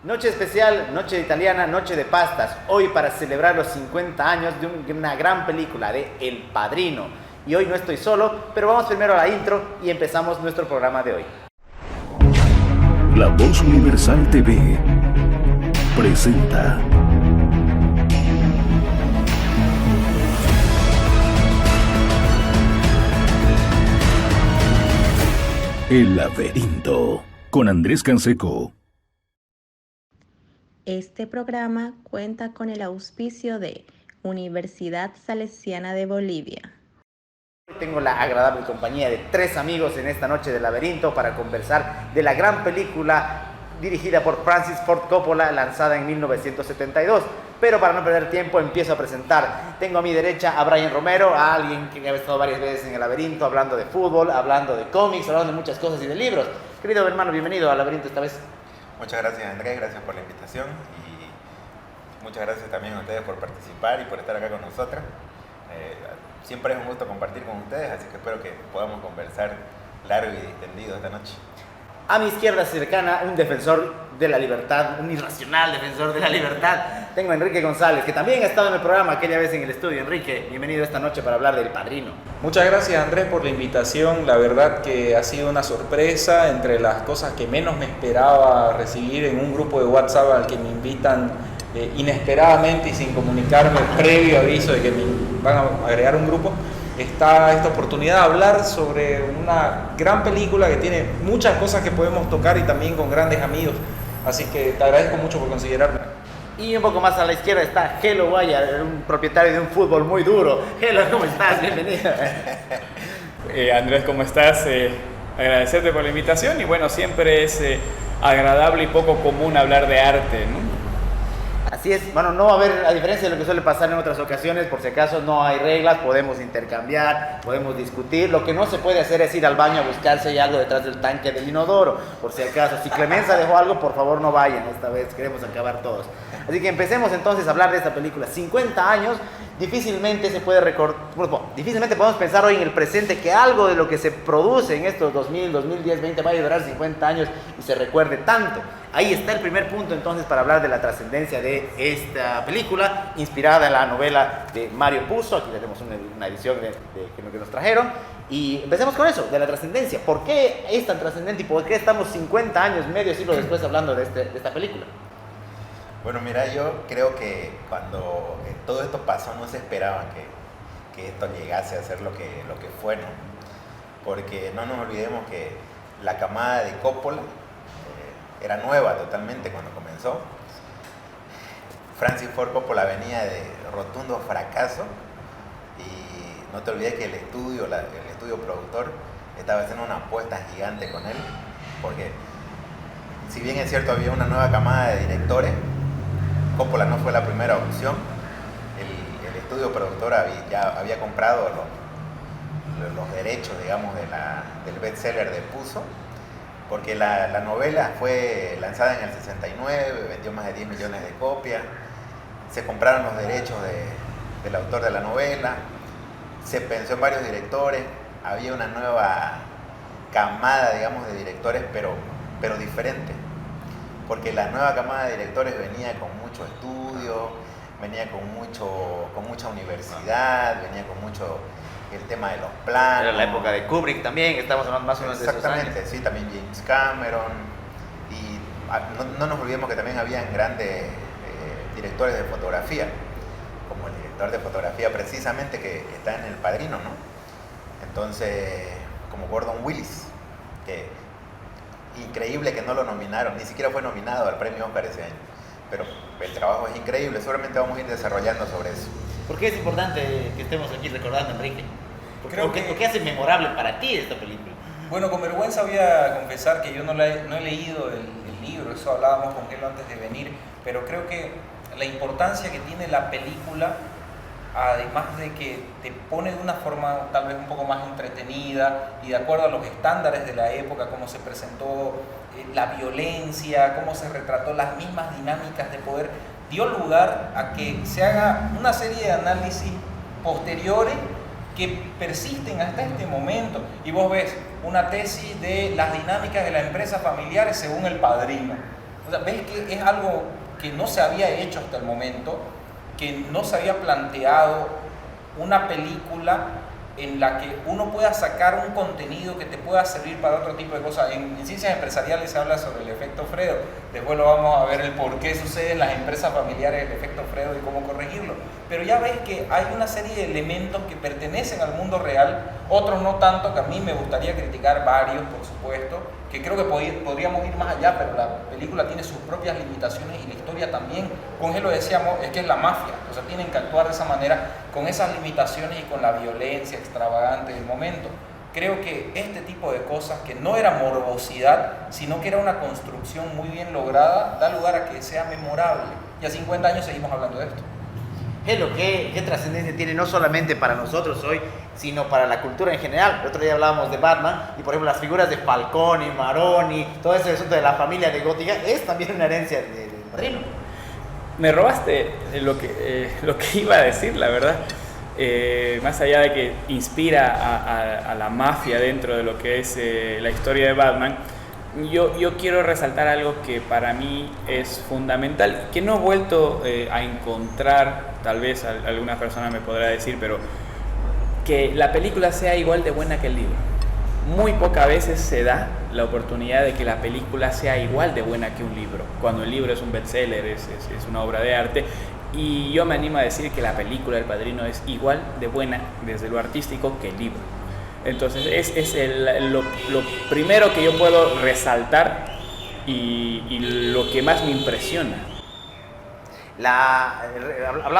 Noche especial, noche italiana, noche de pastas. Hoy para celebrar los 50 años de una gran película de El Padrino. Y hoy no estoy solo, pero vamos primero a la intro y empezamos nuestro programa de hoy. La Voz Universal TV presenta El Laberinto con Andrés Canseco. Este programa cuenta con el auspicio de Universidad Salesiana de Bolivia. Tengo la agradable compañía de tres amigos en esta noche del laberinto para conversar de la gran película dirigida por Francis Ford Coppola, lanzada en 1972. Pero para no perder tiempo empiezo a presentar. Tengo a mi derecha a Brian Romero, a alguien que ha estado varias veces en el laberinto hablando de fútbol, hablando de cómics, hablando de muchas cosas y de libros. Querido hermano, bienvenido al laberinto esta vez. Muchas gracias, Andrés, gracias por la invitación y muchas gracias también a ustedes por participar y por estar acá con nosotros. Siempre es un gusto compartir con ustedes, así que espero que podamos conversar largo y distendido esta noche. A mi izquierda cercana, un defensor de la libertad, un irracional defensor de la libertad. Tengo a Enrique González, que también ha estado en el programa aquella vez en el estudio. Enrique, bienvenido esta noche para hablar del Padrino. Muchas gracias, Andrés, por la invitación. La verdad que ha sido una sorpresa, entre las cosas que menos me esperaba recibir en un grupo de WhatsApp al que me invitan inesperadamente y sin comunicarme previo aviso de que me van a agregar un grupo. Está esta oportunidad de hablar sobre una gran película que tiene muchas cosas que podemos tocar y también con grandes amigos. Así que te agradezco mucho por considerarme. Y un poco más a la izquierda está Gelo Guaya, un propietario de un fútbol muy duro. Gelo, ¿cómo estás? Bienvenido. Andrés, ¿cómo estás? Agradecerte por la invitación y bueno, siempre es agradable y poco común hablar de arte, ¿no? Así es, bueno, no va a haber, a diferencia de lo que suele pasar en otras ocasiones, por si acaso no hay reglas, podemos intercambiar, podemos discutir. Lo que no se puede hacer es ir al baño a buscarse y algo detrás del tanque del inodoro, por si acaso. Si Clemenza dejó algo, por favor no vayan, esta vez queremos acabar todos. Así que empecemos entonces a hablar de esta película. 50 años, difícilmente se puede recordar, bueno, difícilmente podemos pensar hoy en el presente que algo de lo que se produce en estos 2000, 2010, 20 vaya a durar 50 años y se recuerde tanto. Ahí está el primer punto entonces para hablar de la trascendencia de esta película, inspirada en la novela de Mario Puzo. Aquí tenemos una edición de que nos trajeron. Y empecemos con eso, de la trascendencia. ¿Por qué es tan trascendente y por qué estamos 50 años, medio siglo después, hablando de esta película? Bueno, mira, yo creo que cuando todo esto pasó no se esperaba que esto llegase a ser lo que fue, ¿no? Porque no nos olvidemos que la camada de Coppola era nueva totalmente cuando comenzó. Francis Ford Coppola venía de rotundo fracaso y no te olvides que el estudio productor estaba haciendo una apuesta gigante con él, porque si bien es cierto había una nueva camada de directores, Coppola no fue la primera opción. El estudio productor ya había comprado los derechos, digamos, del bestseller de Puzo, porque la novela fue lanzada en el 69, vendió más de 10 millones de copias, se compraron los derechos del autor de la novela, se pensó en varios directores, había una nueva camada, digamos, de directores, pero diferente, porque la nueva camada de directores venía con mucho estudio, venía con mucha universidad, venía con mucho el tema de los planos. Era la época de Kubrick también, estamos hablando más o menos de esos años. Exactamente, sí, también James Cameron. Y no nos olvidemos que también habían grandes directores de fotografía, como el director de fotografía precisamente que está en El Padrino, ¿no? Entonces, como Gordon Willis, que increíble que no lo nominaron, ni siquiera fue nominado al premio Oscar ese año. Pero el trabajo es increíble, seguramente vamos a ir desarrollando sobre eso. ¿Por qué es importante que estemos aquí recordando, Enrique? ¿Por qué hace memorable para ti esta película? Bueno, con vergüenza voy a confesar que yo no he leído el libro, eso hablábamos con él antes de venir, pero creo que la importancia que tiene la película, además de que te pone de una forma tal vez un poco más entretenida y de acuerdo a los estándares de la época, cómo se presentó la violencia, cómo se retrató las mismas dinámicas de poder, dio lugar a que se haga una serie de análisis posteriores que persisten hasta este momento. Y vos ves una tesis de las dinámicas de las empresas familiares según El Padrino. O sea, ves que es algo que no se había hecho hasta el momento, que no se había planteado una película en la que uno pueda sacar un contenido que te pueda servir para otro tipo de cosas. En ciencias empresariales se habla sobre el efecto Fredo. Después lo vamos a ver el por qué sucede en las empresas familiares el efecto Fredo y cómo corregirlo. Pero ya ves que hay una serie de elementos que pertenecen al mundo real, otros no tanto, que a mí me gustaría criticar varios, por supuesto, que creo que podríamos ir más allá, pero la película tiene sus propias limitaciones y la historia también. Con él lo decíamos, es que es la mafia, o sea, tienen que actuar de esa manera, con esas limitaciones y con la violencia extravagante del momento. Creo que este tipo de cosas, que no era morbosidad, sino que era una construcción muy bien lograda, da lugar a que sea memorable. Y a 50 años seguimos hablando de esto. Hello, ¿qué trascendencia tiene no solamente para nosotros hoy, sino para la cultura en general? El otro día hablábamos de Batman y, por ejemplo, las figuras de Falcone, Maroni, todo ese asunto de la familia de Gótica es también una herencia del Padrino. Me robaste lo que iba a decir, la verdad. Más allá de que inspira a la mafia dentro de lo que es la historia de Batman, yo quiero resaltar algo que para mí es fundamental, que no he vuelto a encontrar, tal vez alguna persona me podrá decir, pero que la película sea igual de buena que el libro. Muy pocas veces se da la oportunidad de que la película sea igual de buena que un libro, cuando el libro es un bestseller, es una obra de arte. Y yo me animo a decir que la película El Padrino es igual de buena desde lo artístico que el libro. Entonces es lo primero que yo puedo resaltar y lo que más me impresiona.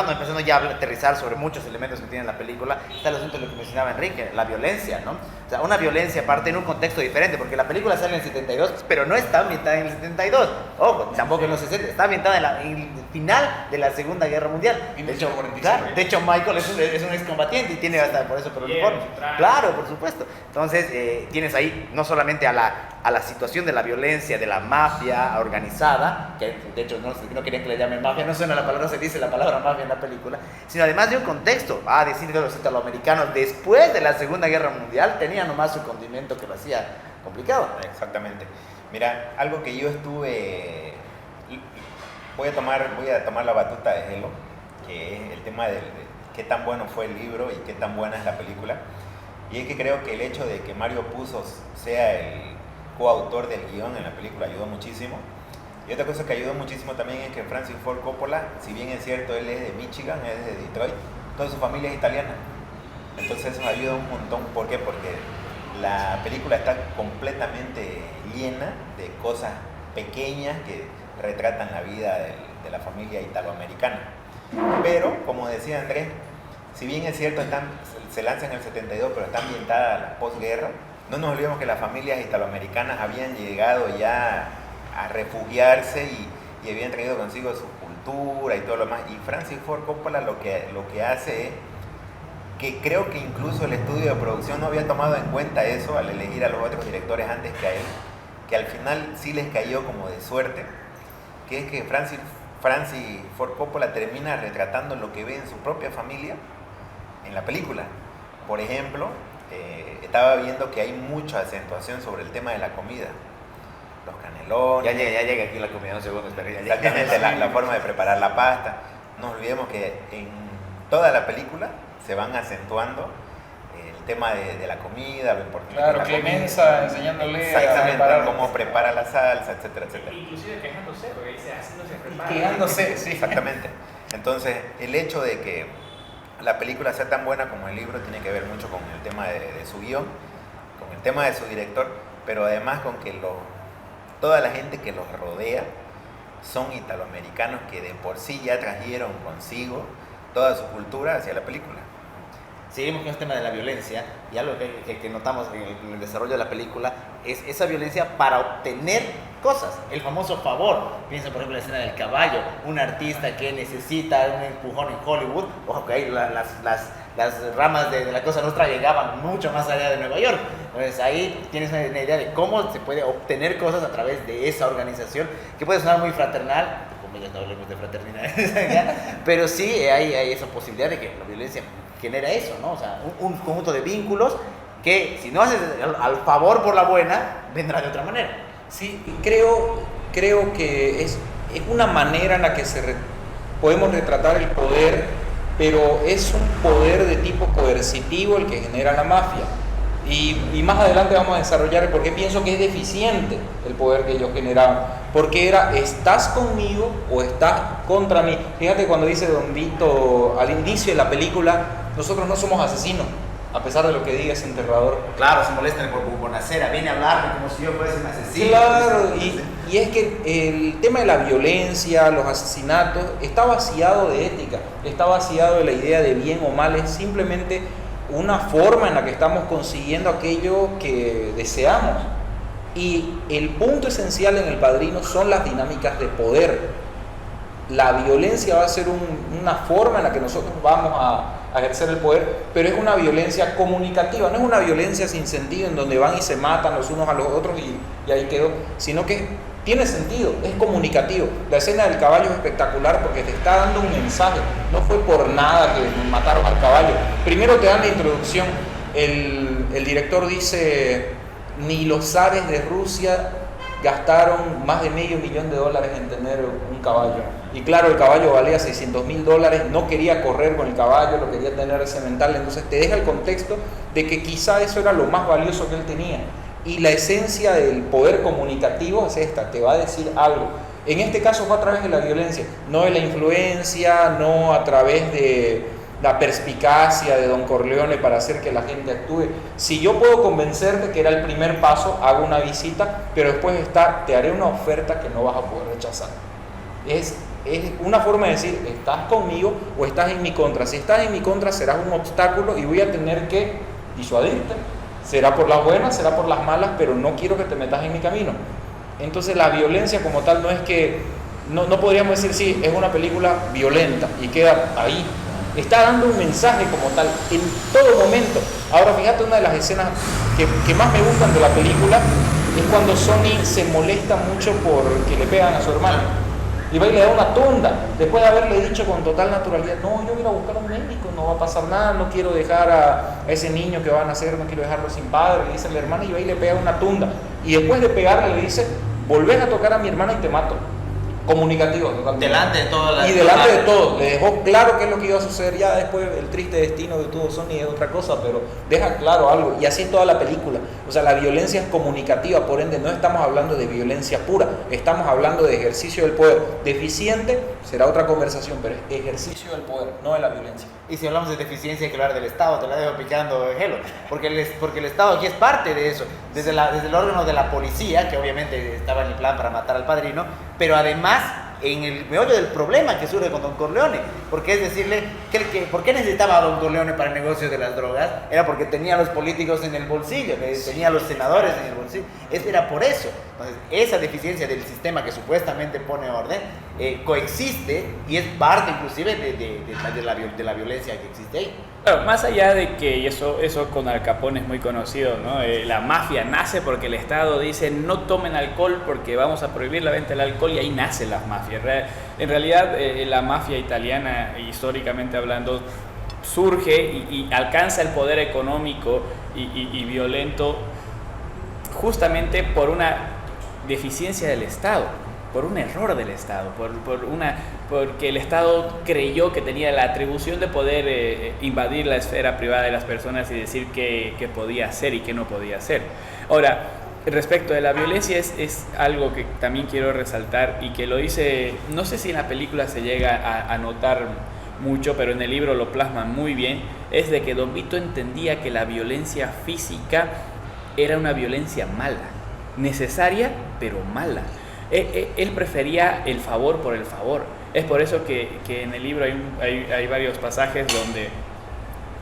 Empezando ya a aterrizar sobre muchos elementos que tiene la película, está el asunto de lo que mencionaba Enrique, la violencia, ¿no? O sea, una violencia aparte en un contexto diferente, porque la película sale en el 72, pero no está ambientada en el 72, ojo, tampoco en los 60, está ambientada en el final de la Segunda Guerra Mundial. De hecho, Michael es un excombatiente y tiene hasta por eso por uniforme. Claro, por supuesto. Entonces, tienes ahí no solamente a la situación de la violencia, de la mafia organizada, que de hecho no querían que le llamen mafia, no suena la palabra, no se dice la palabra mafia en la película, sino además de un contexto, decir que los italoamericanos después de la Segunda Guerra Mundial tenían nomás su condimento que lo hacía complicado. Exactamente. Mira, algo que yo estuve... Voy a tomar la batuta de Hello, que es el tema de qué tan bueno fue el libro y qué tan buena es la película. Y es que creo que el hecho de que Mario Puzo sea el coautor del guión en la película ayudó muchísimo. Y otra cosa que ayudó muchísimo también es que Francis Ford Coppola, si bien es cierto, él es de Michigan, es de Detroit, toda su familia es italiana. Entonces eso ayuda un montón. ¿Por qué? Porque la película está completamente llena de cosas pequeñas que retratan la vida de la familia italoamericana. Pero, como decía Andrés, si bien es cierto, se lanza en el 72, pero está ambientada a la posguerra, no nos olvidemos que las familias italoamericanas habían llegado ya a refugiarse y habían traído consigo su cultura y todo lo demás. Y Francis Ford Coppola lo que hace es que creo que incluso el estudio de producción no había tomado en cuenta eso al elegir a los otros directores antes que a él, que al final sí les cayó como de suerte, que es que Francis Ford Coppola termina retratando lo que ve en su propia familia en la película. Por ejemplo, estaba viendo que hay mucha acentuación sobre el tema de la comida. Los canelones. Ya llega aquí la comida, un segundo, espera. Exactamente, la forma de preparar la pasta. No olvidemos que en toda la película se van acentuando el tema de la comida, lo importante de la Clemenza enseñándole exactamente cómo prepara la salsa, etcétera, etcétera. Inclusive quejándose, porque dice, así no se prepara. Quejándose, sí. Exactamente. Entonces, el hecho de que la película sea tan buena como el libro tiene que ver mucho con el tema de su guión, con el tema de su director, pero además con que toda la gente que los rodea son italoamericanos que de por sí ya trajeron consigo toda su cultura hacia la película. Seguimos con el tema de la violencia y algo que notamos en el desarrollo de la película es esa violencia para obtener cosas, el famoso favor. Piensa por ejemplo en la escena del caballo, un artista que necesita un empujón en Hollywood, ojo que ahí las ramas de la Cosa Nostra llegaban mucho más allá de Nueva York. Entonces ahí tienes una idea de cómo se puede obtener cosas a través de esa organización, que puede sonar muy fraternal, como ya no hablemos de fraternidad, pero sí hay esa posibilidad de que la violencia genera eso, ¿no? O sea, un conjunto de vínculos que si no haces al favor por la buena, vendrá de otra manera. Sí, creo creo que es una manera en la que podemos retratar el poder, pero es un poder de tipo coercitivo el que genera la mafia. Y más adelante vamos a desarrollar por qué pienso que es deficiente el poder que ellos generaban. Porque era, ¿estás conmigo o estás contra mí? Fíjate cuando dice Don Vito al inicio de la película, nosotros no somos asesinos, a pesar de lo que diga ese enterrador. Claro, se molestan por Bonacera, viene a hablarme como si yo fuese un asesino. Claro, y es que el tema de la violencia, los asesinatos, está vaciado de ética, está vaciado de la idea de bien o mal, es simplemente una forma en la que estamos consiguiendo aquello que deseamos. Y el punto esencial en El Padrino son las dinámicas de poder. La violencia va a ser una forma en la que nosotros vamos a ejercer el poder, pero es una violencia comunicativa, no es una violencia sin sentido en donde van y se matan los unos a los otros y ahí quedó, sino que tiene sentido, es comunicativo. La escena del caballo es espectacular porque te está dando un mensaje, no fue por nada que mataron al caballo. Primero te dan la introducción, el director dice, ni los zares de Rusia gastaron más de $500,000 en tener un caballo. Y claro, el caballo valía $600,000, no quería correr con el caballo, lo quería tener cemental, entonces te deja el contexto de que quizá eso era lo más valioso que él tenía. Y la esencia del poder comunicativo es esta, te va a decir algo. En este caso fue a través de la violencia, no de la influencia, no a través de la perspicacia de Don Corleone para hacer que la gente actúe. Si yo puedo convencerte que era el primer paso, hago una visita, pero después te haré una oferta que no vas a poder rechazar. Es una forma de decir, ¿estás conmigo o estás en mi contra? Si estás en mi contra serás un obstáculo y voy a tener que disuadirte. Será por las buenas, será por las malas, pero no quiero que te metas en mi camino. Entonces la violencia como tal no es que, no podríamos decir, sí, es una película violenta y queda ahí. Está dando un mensaje como tal en todo momento. Ahora fíjate, una de las escenas que más me gustan de la película es cuando Sonny se molesta mucho porque le pegan a su hermano. Y va y le da una tunda, después de haberle dicho con total naturalidad, no, yo voy a ir a buscar a un médico, no va a pasar nada, no quiero dejar a ese niño que va a nacer, no quiero dejarlo sin padre, le dice a la hermana, y va y le pega una tunda. Y después de pegarle le dice, volvés a tocar a mi hermana y te mato. Comunicativo totalmente. Delante de todas y delante de todo, le dejó claro qué es lo que iba a suceder. Ya después el triste destino que tuvo Sonny es otra cosa, pero deja claro algo, y así es toda la película. O sea, la violencia es comunicativa, por ende no estamos hablando de violencia pura, estamos hablando de ejercicio del poder. Deficiente será otra conversación, pero es ejercicio del poder, no de la violencia. Y si hablamos de deficiencia hay que hablar del Estado, te la dejo picando, Gelo, porque el Estado aquí es parte de eso, desde el órgano de la policía, que obviamente estaba en el plan para matar al padrino, pero además en el meollo del problema que surge con Don Corleone, porque es decirle, ¿por qué necesitaba a Don Corleone para el negocio de las drogas? Era porque tenía a los políticos en el bolsillo, tenía a los senadores en el bolsillo, era por eso. Entonces, esa deficiencia del sistema que supuestamente pone orden, coexiste y es parte inclusive de la violencia que existe ahí. Claro, más allá de que eso con Al Capone es muy conocido, ¿no? La mafia nace porque el Estado dice no tomen alcohol porque vamos a prohibir la venta del alcohol, y ahí nace la mafia. En realidad la mafia italiana, históricamente hablando, surge y alcanza el poder económico y violento justamente por una deficiencia del Estado, por un error del Estado, porque el Estado creyó que tenía la atribución de poder invadir la esfera privada de las personas y decir qué podía hacer y qué no podía hacer. Ahora, respecto de la violencia es algo que también quiero resaltar y que lo hice, no sé si en la película se llega a notar mucho, pero en el libro lo plasman muy bien, es de que Don Vito entendía que la violencia física era una violencia mala, necesaria pero mala. Él prefería el favor por el favor. Es por eso que en el libro hay varios pasajes donde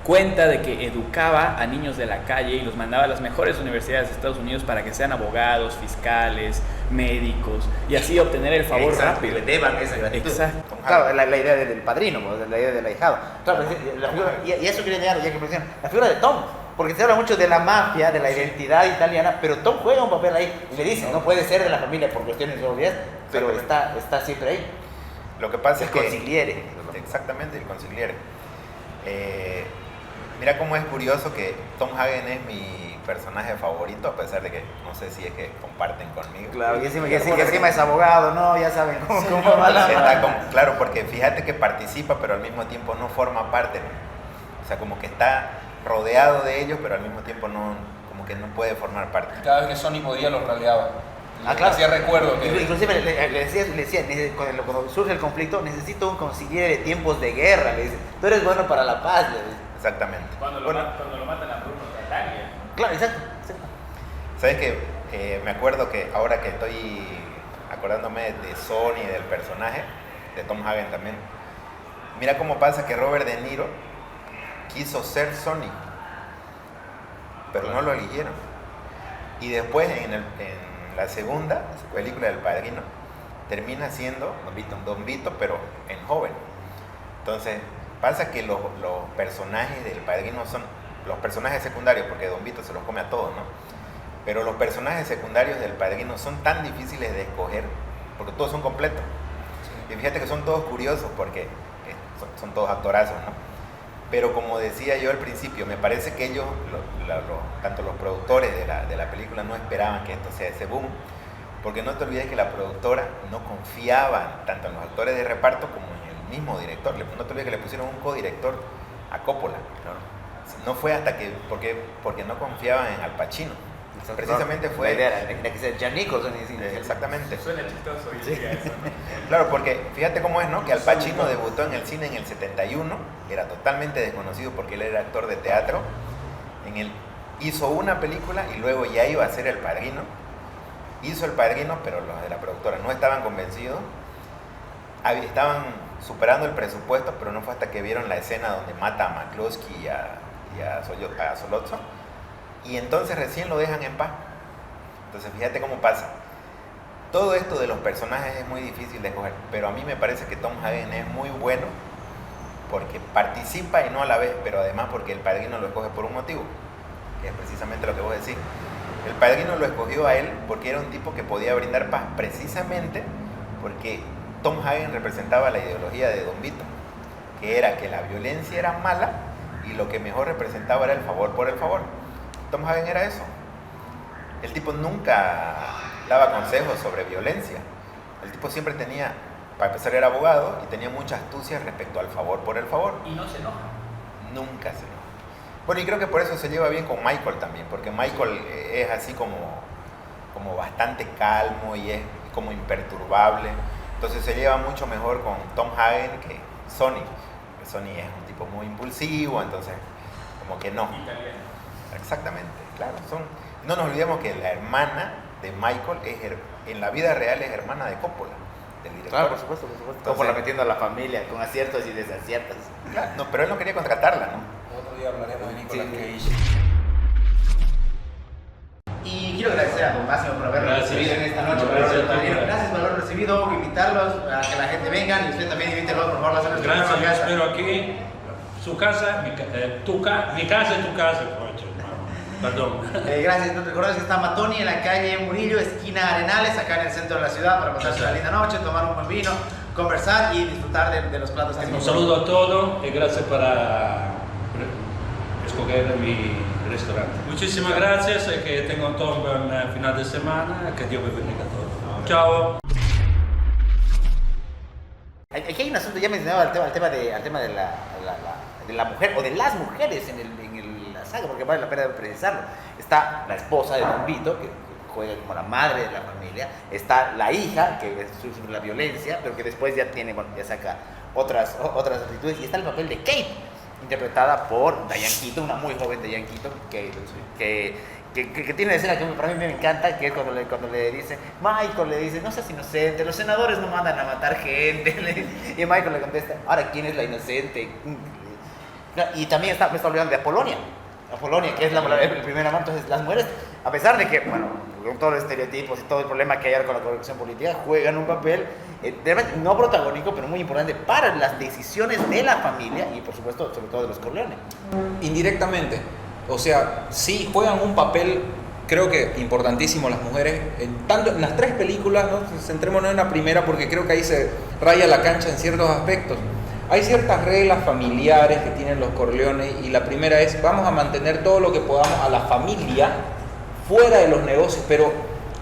cuenta de que educaba a niños de la calle y los mandaba a las mejores universidades de Estados Unidos para que sean abogados, fiscales, médicos, y así obtener el favor. Exacto, rápido. le deban esa gratitud. Exacto. Claro, la idea del padrino, la idea del ahijado. Claro, y eso quería llegar, ya que mencionan, la figura de Tom. Porque se habla mucho de la mafia, de la identidad italiana, pero Tom juega un papel ahí y le dice, no puede ser de la familia por cuestiones obvias, pero está siempre ahí. Lo que pasa es que... El consigliere. Exactamente, el consigliere. Mira cómo es curioso que Tom Hagen es mi personaje favorito, a pesar de que no sé si es que comparten conmigo. Claro, y encima, que encima es abogado, ¿no? Ya saben cómo va la claro, porque fíjate que participa, pero al mismo tiempo no forma parte. O sea, como que está rodeado de ellos, pero al mismo tiempo no, como que no puede formar parte. Cada vez que Sony podía los raleaba. Claro. Hacía recuerdo que... Inclusive le decía, cuando surge el conflicto, necesito un consiguiere de tiempos de guerra, le dice. Tú eres bueno para la paz, le dice. Exactamente. Cuando lo matan a Bruno Catania. Claro, exacto. ¿Sabes qué? Me acuerdo que ahora que estoy acordándome de Sony y del personaje, de Tom Hagen también, mira cómo pasa que Robert De Niro quiso ser Sony, pero no lo eligieron. Y después en la segunda película del Padrino termina siendo Don Vito, pero en joven. Entonces pasa que los personajes del Padrino son los personajes secundarios, porque Don Vito se los come a todos, ¿no? Pero los personajes secundarios del Padrino son tan difíciles de escoger porque todos son completos. Sí. Y fíjate que son todos curiosos porque son todos actorazos, ¿no? Pero como decía yo al principio, me parece que ellos, tanto los productores de la película, no esperaban que esto sea ese boom, porque no te olvides que la productora no confiaba tanto en los actores de reparto como en el mismo director. No te olvides que le pusieron un codirector a Coppola. Claro. No fue hasta que, porque no confiaban en Al Pacino. Precisamente fue... La idea era que sea Jack Nicholson. Exactamente. Suena chistoso hoy día eso, ¿no? Claro, porque fíjate cómo es, ¿no? Que Al Pacino debutó en el cine en el 71, era totalmente desconocido porque él era actor de teatro. Hizo una película y luego ya iba a ser El Padrino. Hizo El Padrino, pero los de la productora no estaban convencidos. Estaban superando el presupuesto, pero no fue hasta que vieron la escena donde mata a McCloskey y a Sollozzo. Y entonces recién lo dejan en paz. Entonces fíjate cómo pasa. Todo esto de los personajes es muy difícil de escoger, pero a mí me parece que Tom Hagen es muy bueno porque participa y no a la vez, pero además porque El Padrino lo escoge por un motivo, que es precisamente lo que vos decís. El Padrino lo escogió a él porque era un tipo que podía brindar paz, precisamente porque Tom Hagen representaba la ideología de Don Vito, que era que la violencia era mala y lo que mejor representaba era el favor por el favor. Tom Hagen era eso. El tipo nunca daba consejos sobre violencia. El tipo siempre tenía, para empezar era abogado y tenía mucha astucia respecto al favor por el favor. Y no se enoja. Nunca se enoja. Bueno, y creo que por eso se lleva bien con Michael también, porque Michael es así como bastante calmo y es como imperturbable. Entonces se lleva mucho mejor con Tom Hagen que Sony. Porque Sony es un tipo muy impulsivo, entonces como que no. Italiano. Exactamente, claro. No nos olvidemos que la hermana de Michael en la vida real es hermana de Coppola, del director. Claro, por supuesto. Coppola metiendo a la familia con aciertos y desaciertos. Claro, no, pero él no quería contratarla, ¿no? Otro día hablaremos de Nicolas Cage. Y quiero agradecer a don Máximo por habernos recibido en esta noche. Gracias por habernos recibido, invitarlos a que la gente venga y usted también invítelos, por favor, a hacer Gracias, yo espero aquí. Su casa, mi casa y tu casa, perdón. Gracias, recordad que está Matoni en la calle Murillo, esquina Arenales, acá en el centro de la ciudad, para pasar una linda noche, tomar un buen vino, conversar y disfrutar de los platos que Un saludo a todos y gracias por escoger mi restaurante. Muchísimas gracias y que tengan todo un buen final de semana, que Dios me bendiga a todos. Chao. Aquí hay un asunto, ya mencionaba al tema de la mujer o de las mujeres en la saga, porque vale la pena precisarlo. Está la esposa de Don Vito, que juega como la madre de la familia. Está la hija, que sufre la violencia, pero que después ya saca otras actitudes. Y está el papel de Kate, interpretada por Diane Keaton, una muy joven Diane Keaton, que tiene una escena que para mí me encanta, que es cuando le dice, Michael le dice, no seas inocente, los senadores no mandan a matar gente, y Michael le contesta, ahora, ¿quién es la inocente? Y también me está olvidando de Apolonia, que es el primer amor. Entonces las mujeres, a pesar de que, bueno, con todos los estereotipos y todo el problema que hay ahora con la corrupción política, juegan un papel no protagónico, pero muy importante para las decisiones de la familia y por supuesto, sobre todo de los Corleone. Indirectamente, o sea, sí juegan un papel, creo que importantísimo las mujeres, tanto en las tres películas, ¿no? Centrémonos en la primera porque creo que ahí se raya la cancha en ciertos aspectos, Hay ciertas reglas familiares que tienen los Corleones y la primera es, vamos a mantener todo lo que podamos a la familia fuera de los negocios, pero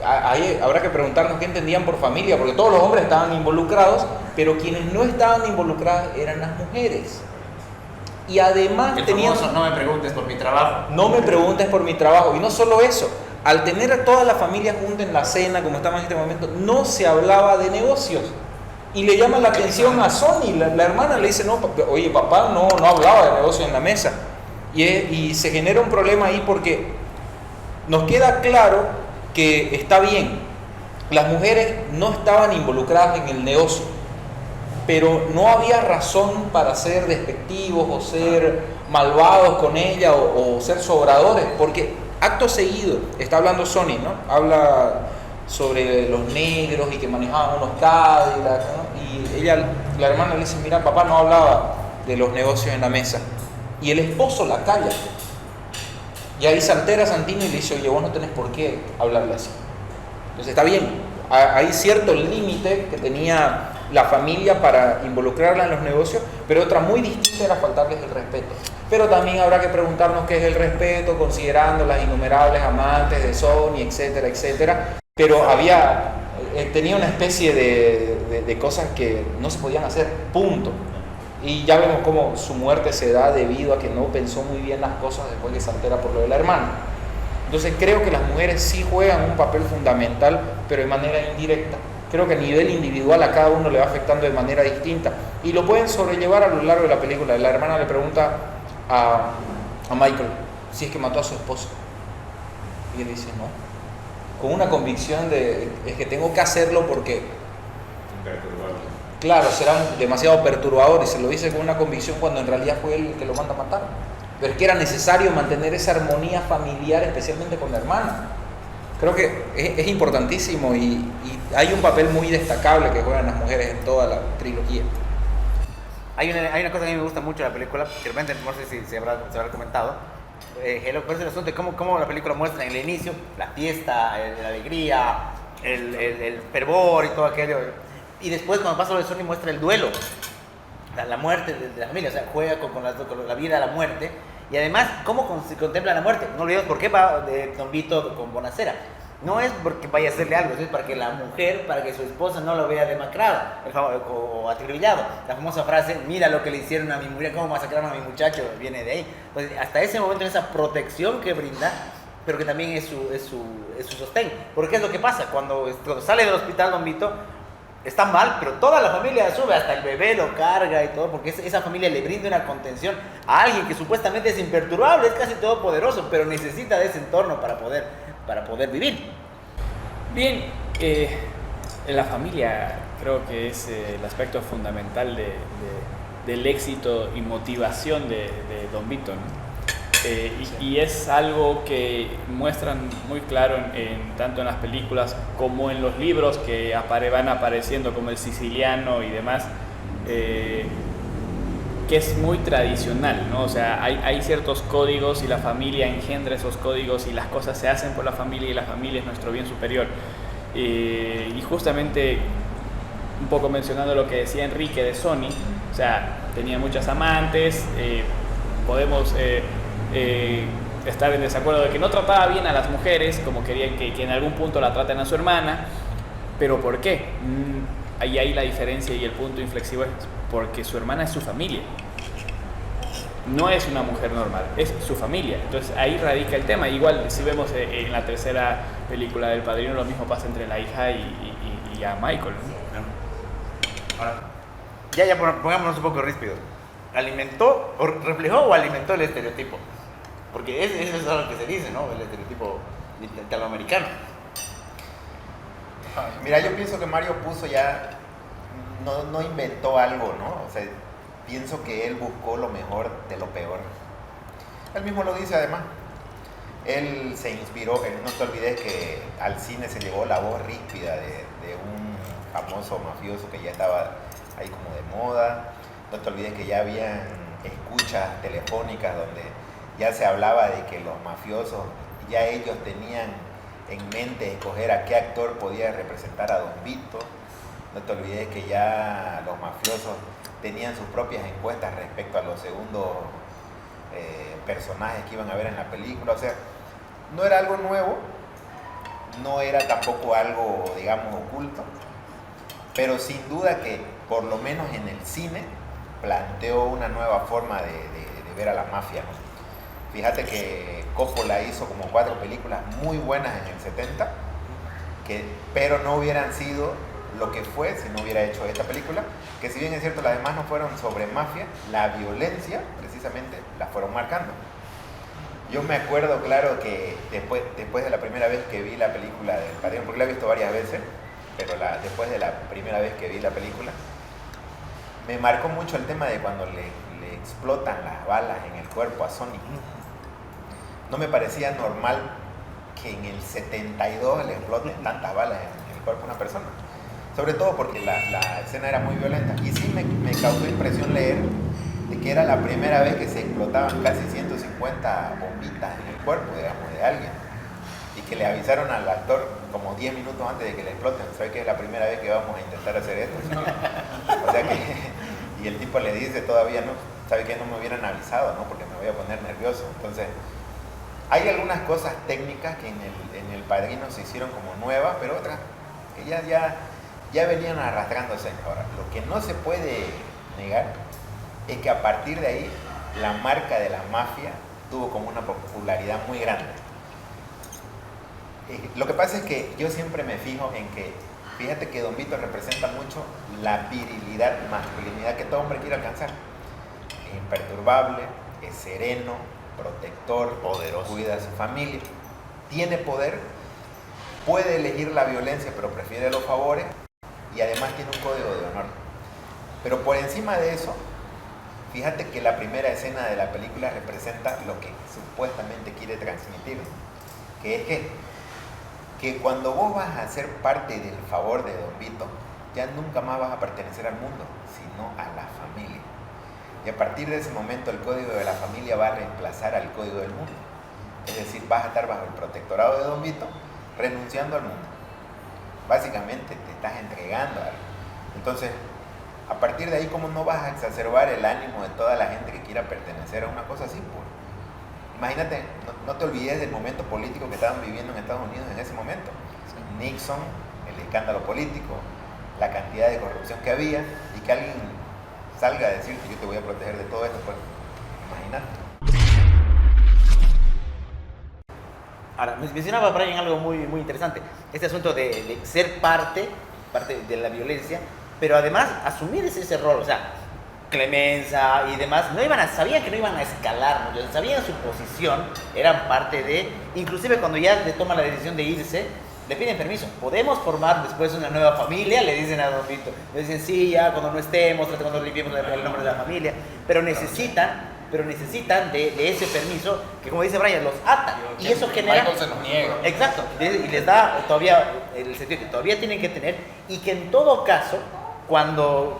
ahí habrá que preguntarnos qué entendían por familia, porque todos los hombres estaban involucrados, pero quienes no estaban involucrados eran las mujeres. Y además tenían... no me preguntes por mi trabajo. No me preguntes por mi trabajo. Y no solo eso, al tener a toda la familia junta en la cena, como estamos en este momento, no se hablaba de negocios. Y le llama la atención a Sonny, la hermana le dice, no, oye, papá no hablaba de negocios en la mesa. Y se genera un problema ahí porque nos queda claro que está bien, las mujeres no estaban involucradas en el negocio, pero no había razón para ser despectivos o ser malvados con ella o ser sobradores, porque acto seguido, está hablando Sonny, ¿no? Habla sobre los negros y que manejaban unos Cadillacs, ¿no? Y ella, la hermana le dice, mira, papá no hablaba de los negocios en la mesa. Y el esposo la calla. Y ahí se altera Santino y le dice, oye, vos no tenés por qué hablarle así. Entonces está bien, hay cierto límite que tenía la familia para involucrarla en los negocios, pero otra muy distinta era faltarles el respeto. Pero también habrá que preguntarnos qué es el respeto, considerando las innumerables amantes de Sony, etcétera, etcétera. Pero tenía una especie de cosas que no se podían hacer, punto. Y ya vemos cómo su muerte se da debido a que no pensó muy bien las cosas después que se altera por lo de la hermana. Entonces creo que las mujeres sí juegan un papel fundamental, pero de manera indirecta. Creo que a nivel individual a cada uno le va afectando de manera distinta. Y lo pueden sobrellevar a lo largo de la película. La hermana le pregunta a Michael si es que mató a su esposa. Y él dice no. Con una convicción de es que tengo que hacerlo porque... Claro, será demasiado perturbador y se lo dice con una convicción cuando en realidad fue él el que lo manda a matar. Pero es que era necesario mantener esa armonía familiar, especialmente con la hermana. Creo que es importantísimo y hay un papel muy destacable que juegan las mujeres en toda la trilogía. Hay una cosa que a mí me gusta mucho de la película, que de repente no sé si se habrá comentado, pero es el asunto de cómo la película muestra en el inicio la fiesta, la alegría, el fervor y todo aquello. Y después cuando pasa lo de Sony muestra el duelo, la muerte de la familia, o sea, juega con la vida, la muerte. Y además, ¿cómo se contempla la muerte? No olvidemos por qué va de Don Vito con Bonacera. No es porque vaya a hacerle algo, es para que la mujer, para que su esposa no lo vea demacrado o atribulado. La famosa frase, mira lo que le hicieron a mi mujer, cómo masacraron a mi muchacho, viene de ahí. Entonces, hasta ese momento, esa protección que brinda, pero que también es su sostén. Porque es lo que pasa, cuando sale del hospital Don Vito, está mal, pero toda la familia sube, hasta el bebé lo carga y todo, porque esa familia le brinda una contención a alguien que supuestamente es imperturbable, es casi todopoderoso, pero necesita de ese entorno para poder vivir. Bien, en la familia creo que es el aspecto fundamental del éxito y motivación de Don Vito, ¿no? Y es algo que muestran muy claro tanto en las películas como en los libros que van apareciendo, como El Siciliano y demás, que es muy tradicional, ¿no? O sea, hay ciertos códigos y la familia engendra esos códigos y las cosas se hacen por la familia y la familia es nuestro bien superior. Y justamente, un poco mencionando lo que decía Enrique de Sony, o sea, tenía muchas amantes, podemos... estar en desacuerdo de que no trataba bien a las mujeres como querían que en algún punto la traten a su hermana, pero ¿por qué? Ahí la diferencia y el punto inflexivo es porque su hermana es su familia, no es una mujer normal, es su familia. Entonces ahí radica el tema. Igual si vemos en la tercera película del Padrino, lo mismo pasa entre la hija y a Michael, ¿no? Ahora, ya pongámonos un poco ríspidos. ¿Alimentó o reflejó o alimentó el estereotipo? Porque eso es lo que se dice, ¿no? El estereotipo italoamericano. Mira, yo pienso que Mario Puzo ya no inventó algo, ¿no? O sea, pienso que él buscó lo mejor de lo peor. Él mismo lo dice además. Él se inspiró, no te olvides que al cine se llevó la voz ríspida de un famoso mafioso que ya estaba ahí como de moda. No te olvides que ya habían escuchas telefónicas donde ya se hablaba de que los mafiosos, ya ellos tenían en mente escoger a qué actor podía representar a Don Vito. No te olvides que ya los mafiosos tenían sus propias encuestas respecto a los segundos personajes que iban a ver en la película. O sea, no era algo nuevo, no era tampoco algo, digamos, oculto, pero sin duda que, por lo menos en el cine, planteó una nueva forma de ver a la mafia, ¿no? Fíjate que Coppola hizo como 4 películas muy buenas en el 70, pero no hubieran sido lo que fue si no hubiera hecho esta película, que si bien es cierto las demás no fueron sobre mafia, la violencia precisamente la fueron marcando. Yo me acuerdo, claro, que después de la primera vez que vi la película del Padrino, porque la he visto varias veces, pero después de la primera vez que vi la película, me marcó mucho el tema de cuando le explotan las balas en el cuerpo a Sonny. No me parecía normal que en el 72 le exploten tantas balas en el cuerpo a una persona. Sobre todo porque la escena era muy violenta. Y sí me causó impresión leer de que era la primera vez que se explotaban casi 150 bombitas en el cuerpo, digamos, de alguien. Y que le avisaron al actor como 10 minutos antes de que le exploten. ¿Sabe que es la primera vez que vamos a intentar hacer esto? O sea que... Y el tipo le dice todavía, no, ¿sabe que no me hubieran avisado, no? Porque me voy a poner nervioso. Entonces... hay algunas cosas técnicas que en el Padrino se hicieron como nuevas, pero otras que ya venían arrastrándose. Ahora, lo que no se puede negar es que a partir de ahí la marca de la mafia tuvo como una popularidad muy grande. Lo que pasa es que yo siempre me fijo en que, fíjate que Don Vito representa mucho la virilidad, masculinidad que todo hombre quiere alcanzar. Es imperturbable, es sereno, protector, poderoso, cuida a su familia, tiene poder, puede elegir la violencia pero prefiere los favores y además tiene un código de honor. Pero por encima de eso, fíjate que la primera escena de la película representa lo que supuestamente quiere transmitir, que es que cuando vos vas a ser parte del favor de Don Vito, ya nunca más vas a pertenecer al mundo, sino a la familia. Y a partir de ese momento el código de la familia va a reemplazar al código del mundo. Es decir, vas a estar bajo el protectorado de Don Vito, renunciando al mundo. Básicamente te estás entregando a algo. Entonces, a partir de ahí, ¿cómo no vas a exacerbar el ánimo de toda la gente que quiera pertenecer a una cosa así? Pues, imagínate, no te olvides del momento político que estaban viviendo en Estados Unidos en ese momento. Nixon, el escándalo político, la cantidad de corrupción que había, y que alguien salga a decirte yo te voy a proteger de todo esto, pues imagínate. Ahora, mencionaba Brian algo muy interesante, este asunto de ser parte de la violencia, pero además asumir ese rol, o sea, clemencia y demás, sabían que no iban a escalar, ¿no? Sabían su posición, eran parte de, inclusive cuando ya le toman la decisión de irse, le piden permiso, podemos formar después una nueva familia, le dicen a Don Vito, le dicen sí, ya cuando no estemos, cuando limpiemos el nombre de la familia, pero necesitan de ese permiso que, como dice Brian, los ata, y eso genera... Michael se los niega. Exacto, y les da todavía el sentido que todavía tienen que tener, y que en todo caso, cuando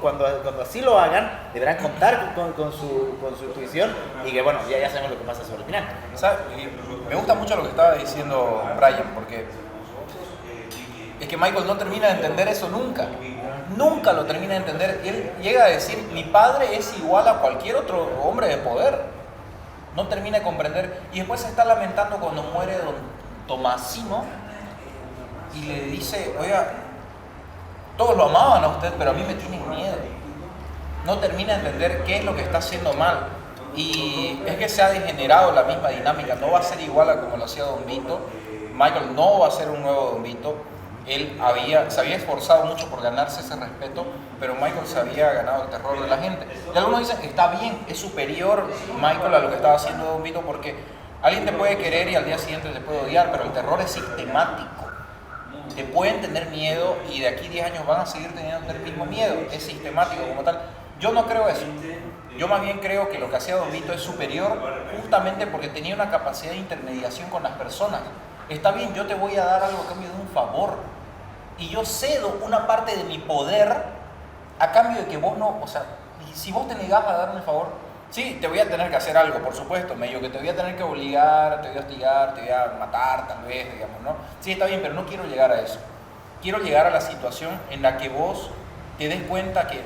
así lo hagan, deberán contar con su intuición, y que bueno, ya sabemos lo que pasa sobre el final. ¿Sabes? Me gusta mucho lo que estaba diciendo Brian, porque es que Michael no termina de entender eso nunca. Nunca lo termina de entender. Él llega a decir, mi padre es igual a cualquier otro hombre de poder. No termina de comprender. Y después se está lamentando cuando muere don Tomasino y le dice, oiga, todos lo amaban a usted, pero a mí me tienen miedo. No termina de entender qué es lo que está haciendo mal. Y es que se ha degenerado la misma dinámica. No va a ser igual a como lo hacía Don Vito. Michael no va a ser un nuevo Don Vito. Él se había esforzado mucho por ganarse ese respeto, pero Michael se había ganado el terror de la gente. Y algunos dicen que está bien, es superior Michael a lo que estaba haciendo Don Vito, porque alguien te puede querer y al día siguiente te puede odiar, pero el terror es sistemático. Te pueden tener miedo y de aquí 10 años van a seguir teniendo el mismo miedo, es sistemático como tal. Yo no creo eso. Yo más bien creo que lo que hacía Don Vito es superior justamente porque tenía una capacidad de intermediación con las personas. Está bien, yo te voy a dar algo a cambio de un favor. Y yo cedo una parte de mi poder a cambio de que vos no, o sea, si vos te negás a darme el favor, sí, te voy a tener que hacer algo, por supuesto, medio que te voy a tener que obligar, te voy a hostigar, te voy a matar tal vez, digamos, ¿no? Sí, está bien, pero no quiero llegar a eso. Quiero llegar a la situación en la que vos te des cuenta que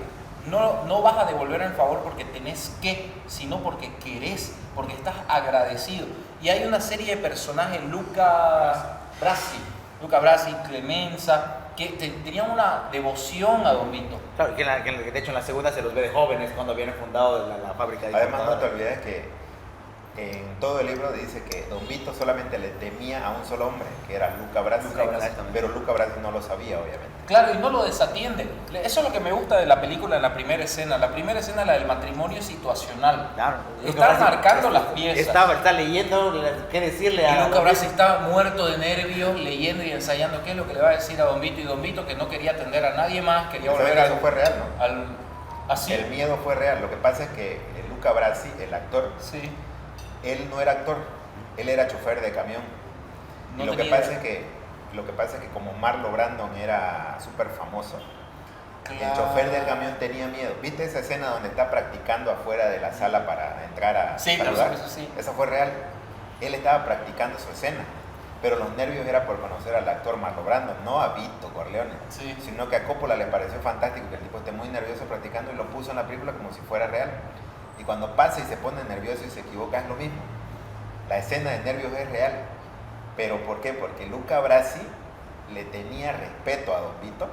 no vas a devolver el favor porque tenés que, sino porque querés, porque estás agradecido. Y hay una serie de personajes, Luca Brasi, Clemenza, que tenían una devoción a Don Vito. Claro, que de hecho en la segunda se los ve de jóvenes cuando vienen fundado la fábrica de Además, no te olvides que en todo el libro dice que Don Vito solamente le temía a un solo hombre, que era Luca Brasi, pero Luca Brasi no lo sabía, obviamente. Claro, y no lo desatiende. Eso es lo que me gusta de la película en la primera escena. La primera escena, la del matrimonio situacional. Claro. Está marcando las piezas. Está leyendo qué decirle a... Y Luca Brasi está muerto de nervios, leyendo y ensayando qué es lo que le va a decir a Don Vito. Y Don Vito, que no quería atender a nadie más, quería volver Eso fue real, ¿no? Así. El miedo fue real. Lo que pasa es que Luca Brasi, el actor, Sí. él no era actor, él era chofer de camión. No Y lo que tenía- pasa es que como Marlon Brando era súper famoso, el Claro. chofer del camión tenía miedo. ¿Viste esa escena donde está practicando afuera de la sala para entrar a Sí, saludar? eso sí. Esa fue real. Él estaba practicando su escena, pero los nervios era por conocer al actor Marlon Brando, no a Vito Corleone, Sí. sino que a Coppola le pareció fantástico que el tipo esté muy nervioso practicando y lo puso en la película como si fuera real. Y cuando pasa y se pone nervioso y se equivoca es lo mismo. La escena de nervios es real. ¿Pero por qué? Porque Luca Brasi le tenía respeto a Don Vito,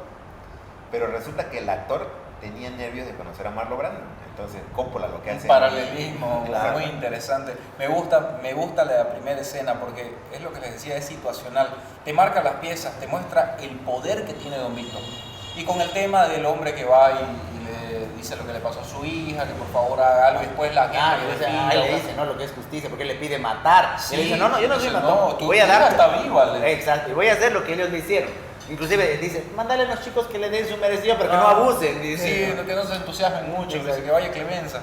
pero resulta que el actor tenía nervios de conocer a Marlon Brando. Entonces Coppola lo que Un hace... paralelismo Claro. muy interesante. Me gusta la primera escena porque es lo que les decía, es situacional. Te marca las piezas, te muestra el poder que tiene Don Vito. Y con el tema del hombre que va y le dice lo que le pasó a su hija, que por favor haga algo, y después la Ah, gente o le sea, pide, ahí o le sea, dice, no, lo que es justicia, porque él le pide matar. Sí, Y él dice, no, yo no soy dice, matón, no, tu voy a hija dar. está viva, le- Exacto, y voy a hacer lo que ellos me hicieron. Inclusive dice, mándale a los chicos que le den su merecido, pero que no abusen. Dice. Sí, que no se entusiasmen mucho, Exacto. que vaya Clemenza.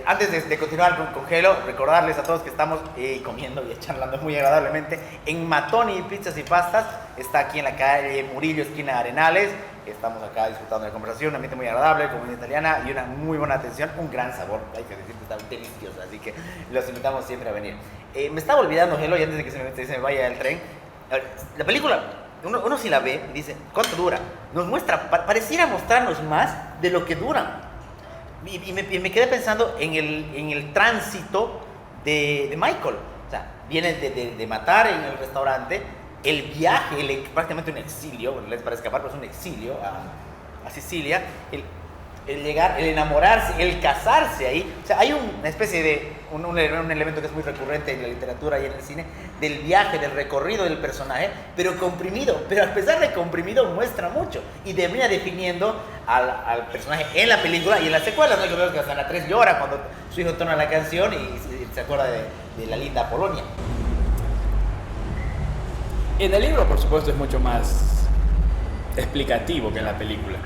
Antes de continuar con Gelo, recordarles a todos que estamos comiendo y charlando muy agradablemente en Matoni Pizzas y Pastas. Está aquí en la calle Murillo, esquina Arenales. Estamos acá disfrutando de la conversación, un ambiente muy agradable, comida italiana y una muy buena atención, un gran sabor. Hay que decir que está delicioso, así que los invitamos siempre a venir. Me estaba olvidando, Gelo, y antes de que se me vaya el tren, a ver, la película, uno si la ve y dice, ¿cuánto dura? Nos muestra, pareciera mostrarnos más de lo que dura. Y me quedé pensando en el tránsito de Michael. O sea, viene de matar en el restaurante, el viaje, prácticamente un exilio, bueno, les para escapar, pero es un exilio a Sicilia, el llegar, el enamorarse, el casarse ahí. O sea, hay una especie de, un elemento que es muy recurrente en la literatura y en el cine, del viaje, del recorrido del personaje, pero comprimido. Pero a pesar de comprimido, muestra mucho. Y termina definiendo al personaje en la película y en las secuelas, ¿no? Yo veo que hasta la 3 llora cuando su hijo tona la canción y se acuerda de la linda Polonia. En el libro, por supuesto, es mucho más explicativo que en la película.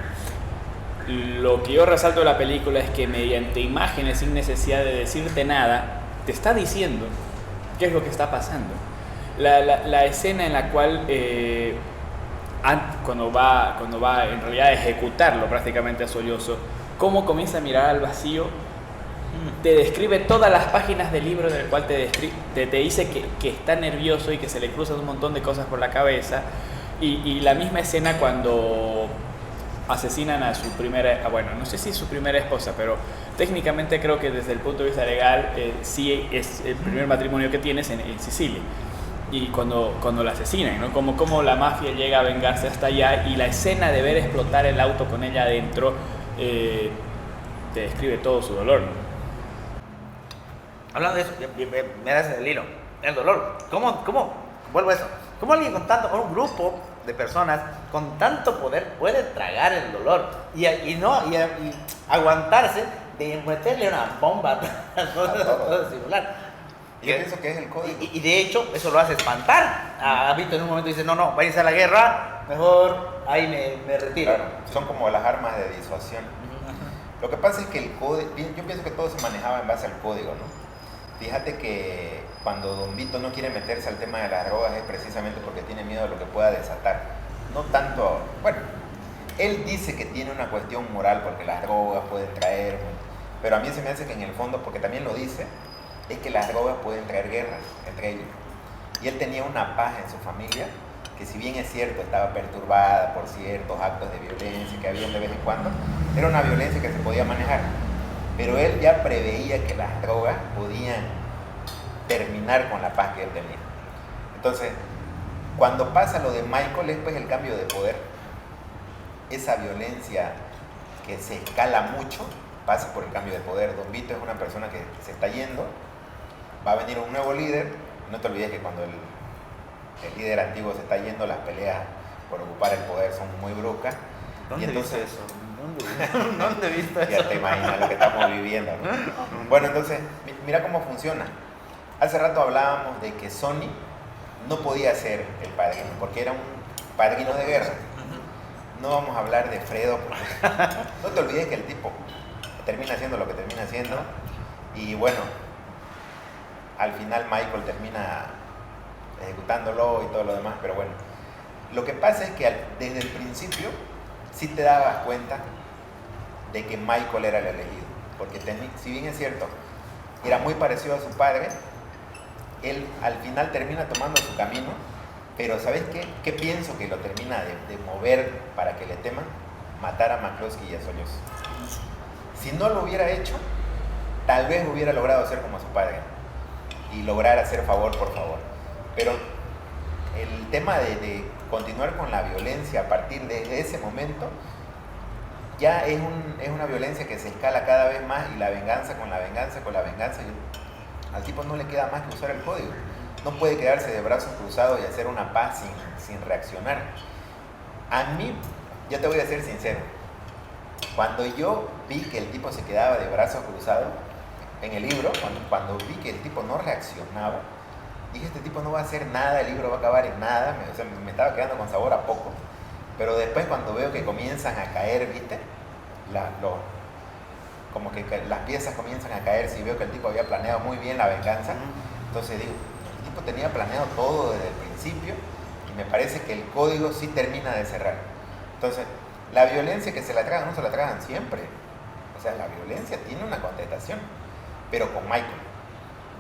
Lo que yo resalto de la película es que mediante imágenes, sin necesidad de decirte nada, te está diciendo qué es lo que está pasando. La escena en la cual, cuando va en realidad a ejecutarlo prácticamente a Sollozo, cómo comienza a mirar al vacío, te describe todas las páginas del libro en el cual te dice que está nervioso y que se le cruzan un montón de cosas por la cabeza. Y la misma escena cuando asesinan a su primera, bueno, no sé si es su primera esposa, pero técnicamente creo que desde el punto de vista legal sí es el primer matrimonio que tienes en Sicilia. Y cuando la asesinan, ¿no? Como la mafia llega a vengarse hasta allá, y la escena de ver explotar el auto con ella adentro te describe todo su dolor, ¿no? Hablando de eso, me das el hilo. El dolor. ¿Cómo? Vuelvo a eso. ¿Cómo alguien con tanto, un grupo de personas con tanto poder puede tragar el dolor y aguantarse de meterle una bomba a todo el celular? Yo pienso que es el código. Y de hecho, eso lo hace espantar a Vito. En un momento dice, no, váyanse a la guerra, mejor ahí me retiro. Claro, son como las armas de disuasión. Lo que pasa es que el código, yo pienso que todo se manejaba en base al código, ¿no? Fíjate que cuando Don Vito no quiere meterse al tema de las drogas es precisamente porque tiene miedo de lo que pueda desatar. No tanto, bueno, él dice que tiene una cuestión moral porque las drogas pueden traer, pero a mí se me hace que en el fondo, porque también lo dice, es que las drogas pueden traer guerras entre ellos. Y él tenía una paz en su familia que si bien es cierto estaba perturbada por ciertos actos de violencia que habían de vez en cuando, era una violencia que se podía manejar. Pero él ya preveía que las drogas podían terminar con la paz que él tenía. Entonces, cuando pasa lo de Michael, es pues el cambio de poder. Esa violencia que se escala mucho pasa por el cambio de poder. Don Vito es una persona que se está yendo, va a venir un nuevo líder. No te olvides que cuando el líder antiguo se está yendo, las peleas por ocupar el poder son muy bruscas. ¿Dónde entonces, viste eso? ¿Dónde viste eso? Ya te imaginas lo que estamos viviendo, ¿no? Bueno, entonces, mira cómo funciona. Hace rato hablábamos de que Sony no podía ser el padrino, porque era un padrino de guerra. No vamos a hablar de Fredo, porque no te olvides que el tipo termina haciendo lo que termina haciendo, y bueno, al final Michael termina ejecutándolo y todo lo demás, pero bueno, lo que pasa es que desde el principio sí te dabas cuenta de que Michael era el elegido, porque si bien es cierto, era muy parecido a su padre, él al final termina tomando su camino, pero ¿sabes qué? ¿Qué pienso que lo termina de mover para que le teman? Matar a McCloskey y a Solloz. Si no lo hubiera hecho, tal vez hubiera logrado ser como su padre y lograr hacer favor por favor. Pero el tema de continuar con la violencia a partir de ese momento ya es una violencia que se escala cada vez más, y la venganza con la venganza con la venganza. Al tipo no le queda más que usar el código. No puede quedarse de brazos cruzados y hacer una paz sin reaccionar. A mí, ya te voy a ser sincero, cuando yo vi que el tipo se quedaba de brazos cruzados en el libro, cuando vi que el tipo no reaccionaba, dije, este tipo no va a hacer nada, el libro va a acabar en nada. Me estaba quedando con sabor a poco. Pero después, cuando veo que comienzan a caer, ¿viste? Como que las piezas comienzan a caer, si veo que el tipo había planeado muy bien la venganza, entonces digo, el tipo tenía planeado todo desde el principio, y me parece que el código sí termina de cerrar. Entonces, la violencia que se la tragan, no se la tragan siempre. O sea, la violencia tiene una contestación, pero con Michael.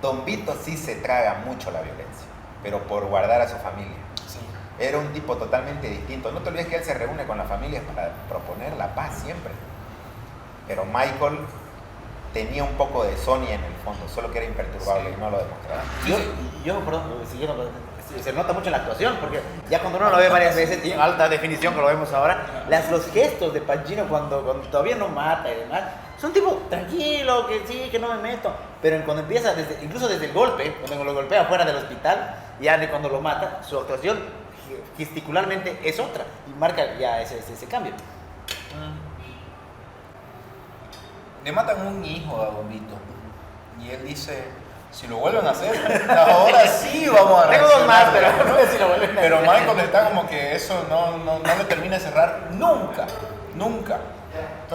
Don Vito sí se traga mucho la violencia, pero por guardar a su familia. Sí. Era un tipo totalmente distinto. No te olvides que él se reúne con las familias para proponer la paz siempre. Pero Michael tenía un poco de Sony en el fondo, solo que era imperturbable, y no lo demostraba. Se nota mucho en la actuación, porque ya cuando uno lo ve varias veces, y en alta definición que lo vemos ahora, los gestos de Pacino cuando todavía no mata y demás, son tipo tranquilo, que sí, que no me meto. Pero cuando empieza, incluso desde el golpe, cuando lo golpea fuera del hospital, ya de cuando lo mata, su actuación gesticularmente es otra, y marca ya ese cambio. Le matan un hijo a Don Vito y él dice, si lo vuelven a hacer, ahora sí vamos a Tengo dos más, pero reaccionar. no sé si lo vuelven a hacer. Pero Michael está como que eso no le termina de cerrar nunca.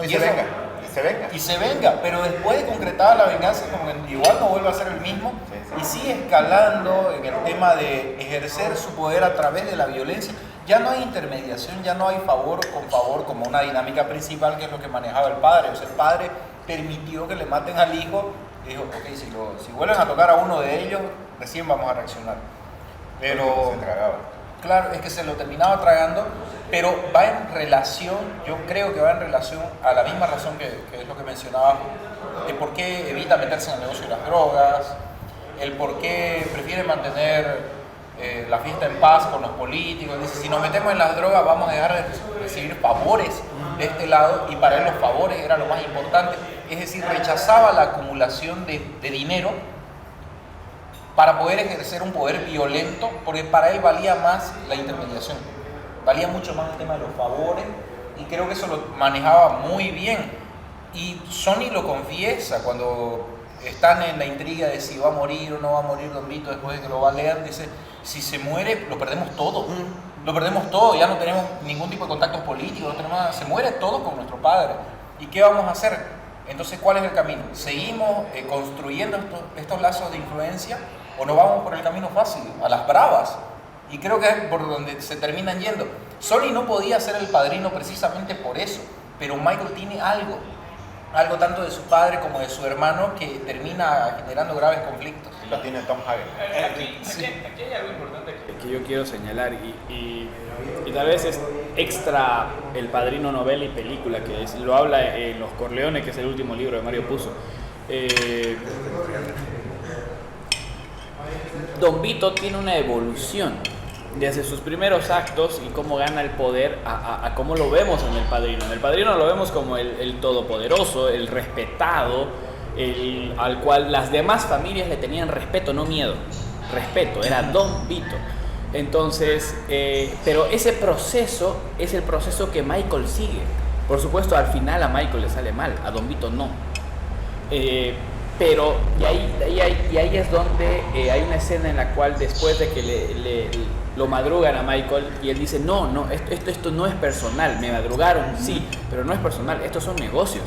Y se venga. Pero después de concretada la venganza, como que igual no vuelve a ser el mismo, y sigue escalando en el tema de ejercer su poder a través de la violencia. Ya no hay intermediación, ya no hay favor con favor como una dinámica principal, que es lo que manejaba el padre. O sea, el padre permitió que le maten al hijo y dijo, ok, si vuelven a tocar a uno de ellos, recién vamos a reaccionar. Pero se tragaba. Claro, es que se lo terminaba tragando, pero va en relación, yo creo que va en relación a la misma razón que es lo que mencionaba, de por qué evita meterse en el negocio de las drogas, el por qué prefiere mantener la fiesta en paz con los políticos. Dice, si nos metemos en las drogas vamos a dejar de recibir favores de este lado, y para él los favores era lo más importante. Es decir, rechazaba la acumulación de dinero para poder ejercer un poder violento, porque para él valía más la intermediación, valía mucho más el tema de los favores, y creo que eso lo manejaba muy bien. Y Sony lo confiesa cuando están en la intriga de si va a morir o no va a morir Don Vito después de que lo va a leer. Dice, si se muere lo perdemos todo, ya no tenemos ningún tipo de contactos políticos, no tenemos nada, se muere todo con nuestro padre. ¿Y qué vamos a hacer? Entonces, ¿cuál es el camino? ¿Seguimos construyendo estos lazos de influencia o nos vamos por el camino fácil, a las bravas? Y creo que es por donde se terminan yendo. Sony no podía ser el padrino precisamente por eso, pero Michael tiene algo algo tanto de su padre como de su hermano que termina generando graves conflictos. Y lo tiene Tom Hagen. Aquí hay algo importante que yo quiero señalar y tal vez es extra El Padrino novela y película, que lo habla en Los Corleones, que es el último libro de Mario Puzo. Don Vito tiene una evolución desde sus primeros actos y cómo gana el poder a cómo lo vemos en El Padrino. En El Padrino lo vemos como el todopoderoso, el respetado, al cual las demás familias le tenían respeto, no miedo. Respeto, era Don Vito. Entonces, pero ese proceso es el proceso que Michael sigue. Por supuesto, al final a Michael le sale mal, a Don Vito no. Pero y ahí es donde hay una escena en la cual después de que lo madrugan a Michael y él dice, no, esto no es personal, me madrugaron, sí, pero no es personal, estos son negocios.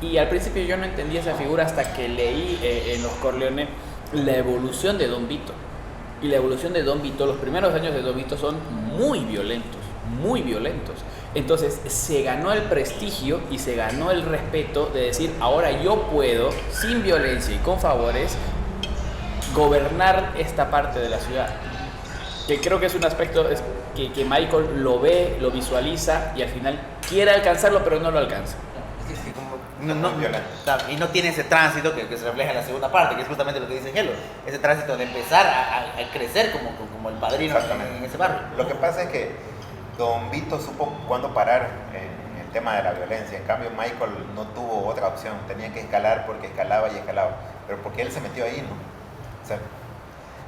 Y al principio yo no entendía esa figura hasta que leí en Los Corleones la evolución de Don Vito. Y la evolución de Don Vito, los primeros años de Don Vito son muy violentos, muy violentos. Entonces se ganó el prestigio y se ganó el respeto de decir, ahora yo puedo, sin violencia y con favores, gobernar esta parte de la ciudad. Que creo que es un aspecto que Michael lo ve, lo visualiza y al final quiere alcanzarlo, pero no lo alcanza. Y no tiene ese tránsito que se refleja en la segunda parte, que es justamente lo que dice Gelo, ese tránsito de empezar a crecer como el padrino en ese barrio. Lo que pasa es que Don Vito supo cuándo parar en el tema de la violencia. En cambio, Michael no tuvo otra opción. Tenía que escalar porque escalaba y escalaba. Pero porque él se metió ahí, ¿no? O sea,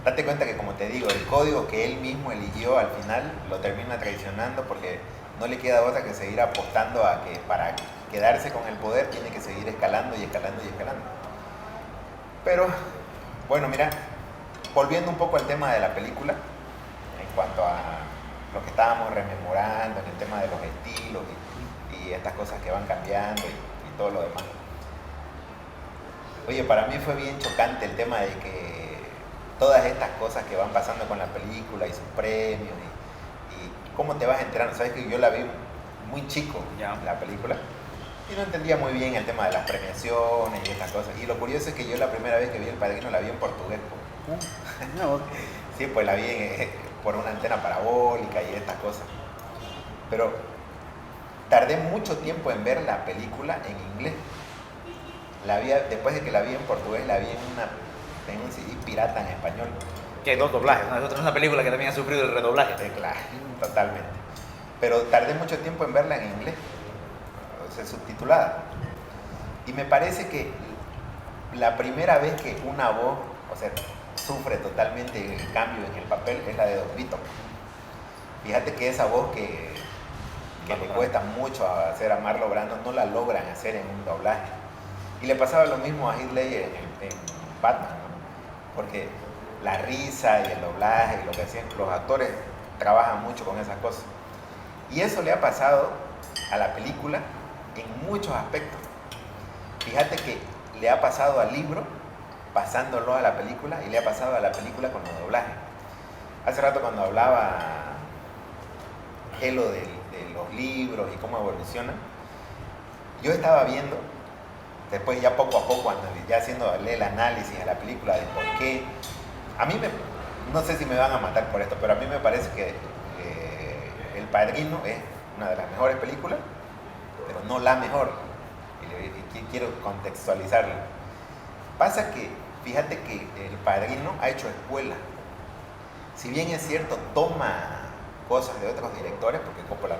date cuenta que, como te digo, el código que él mismo eligió al final lo termina traicionando porque no le queda otra que seguir apostando a que para quedarse con el poder tiene que seguir escalando y escalando y escalando. Pero, bueno, mira, volviendo un poco al tema de la película, en cuanto a lo que estábamos rememorando en el tema de los estilos y estas cosas que van cambiando y todo lo demás. Oye, para mí fue bien chocante el tema de que todas estas cosas que van pasando con la película y sus premios y cómo te vas enterando. Sabes que yo la vi muy chico, la película, y no entendía muy bien el tema de las premiaciones y estas cosas. Y lo curioso es que yo la primera vez que vi El Padrino la vi en portugués. Sí, pues la vi por una antena parabólica y estas cosas. Pero tardé mucho tiempo en ver la película en inglés. Después de que la vi en portugués, la vi en un CD pirata en español. Que hay 2 doblajes, ¿no? Es una película que también ha sufrido el redoblaje. Claro, totalmente. Pero tardé mucho tiempo en verla en inglés, o sea, subtitulada. Y me parece que la primera vez que una voz, o sea, sufre totalmente el cambio en el papel es la de Don Vito. Fíjate que esa voz que le cuesta mucho hacer a Marlon Brando no la logran hacer en un doblaje. Y le pasaba lo mismo a Heath Ledger en Batman, ¿no? Porque la risa y el doblaje y lo que hacían, los actores trabajan mucho con esas cosas. Y eso le ha pasado a la película en muchos aspectos. Fíjate que le ha pasado al libro pasándolo a la película y le ha pasado a la película con los doblajes. Hace rato cuando hablaba Gelo de los libros y cómo evolucionan, yo estaba viendo, después ya poco a poco, ya haciéndole el análisis a la película de por qué. A mí no sé si me van a matar por esto, pero a mí me parece que El Padrino es una de las mejores películas, pero no la mejor. Y quiero contextualizarla. Pasa que, fíjate que El Padrino ha hecho escuela. Si bien es cierto, toma cosas de otros directores, porque Coppola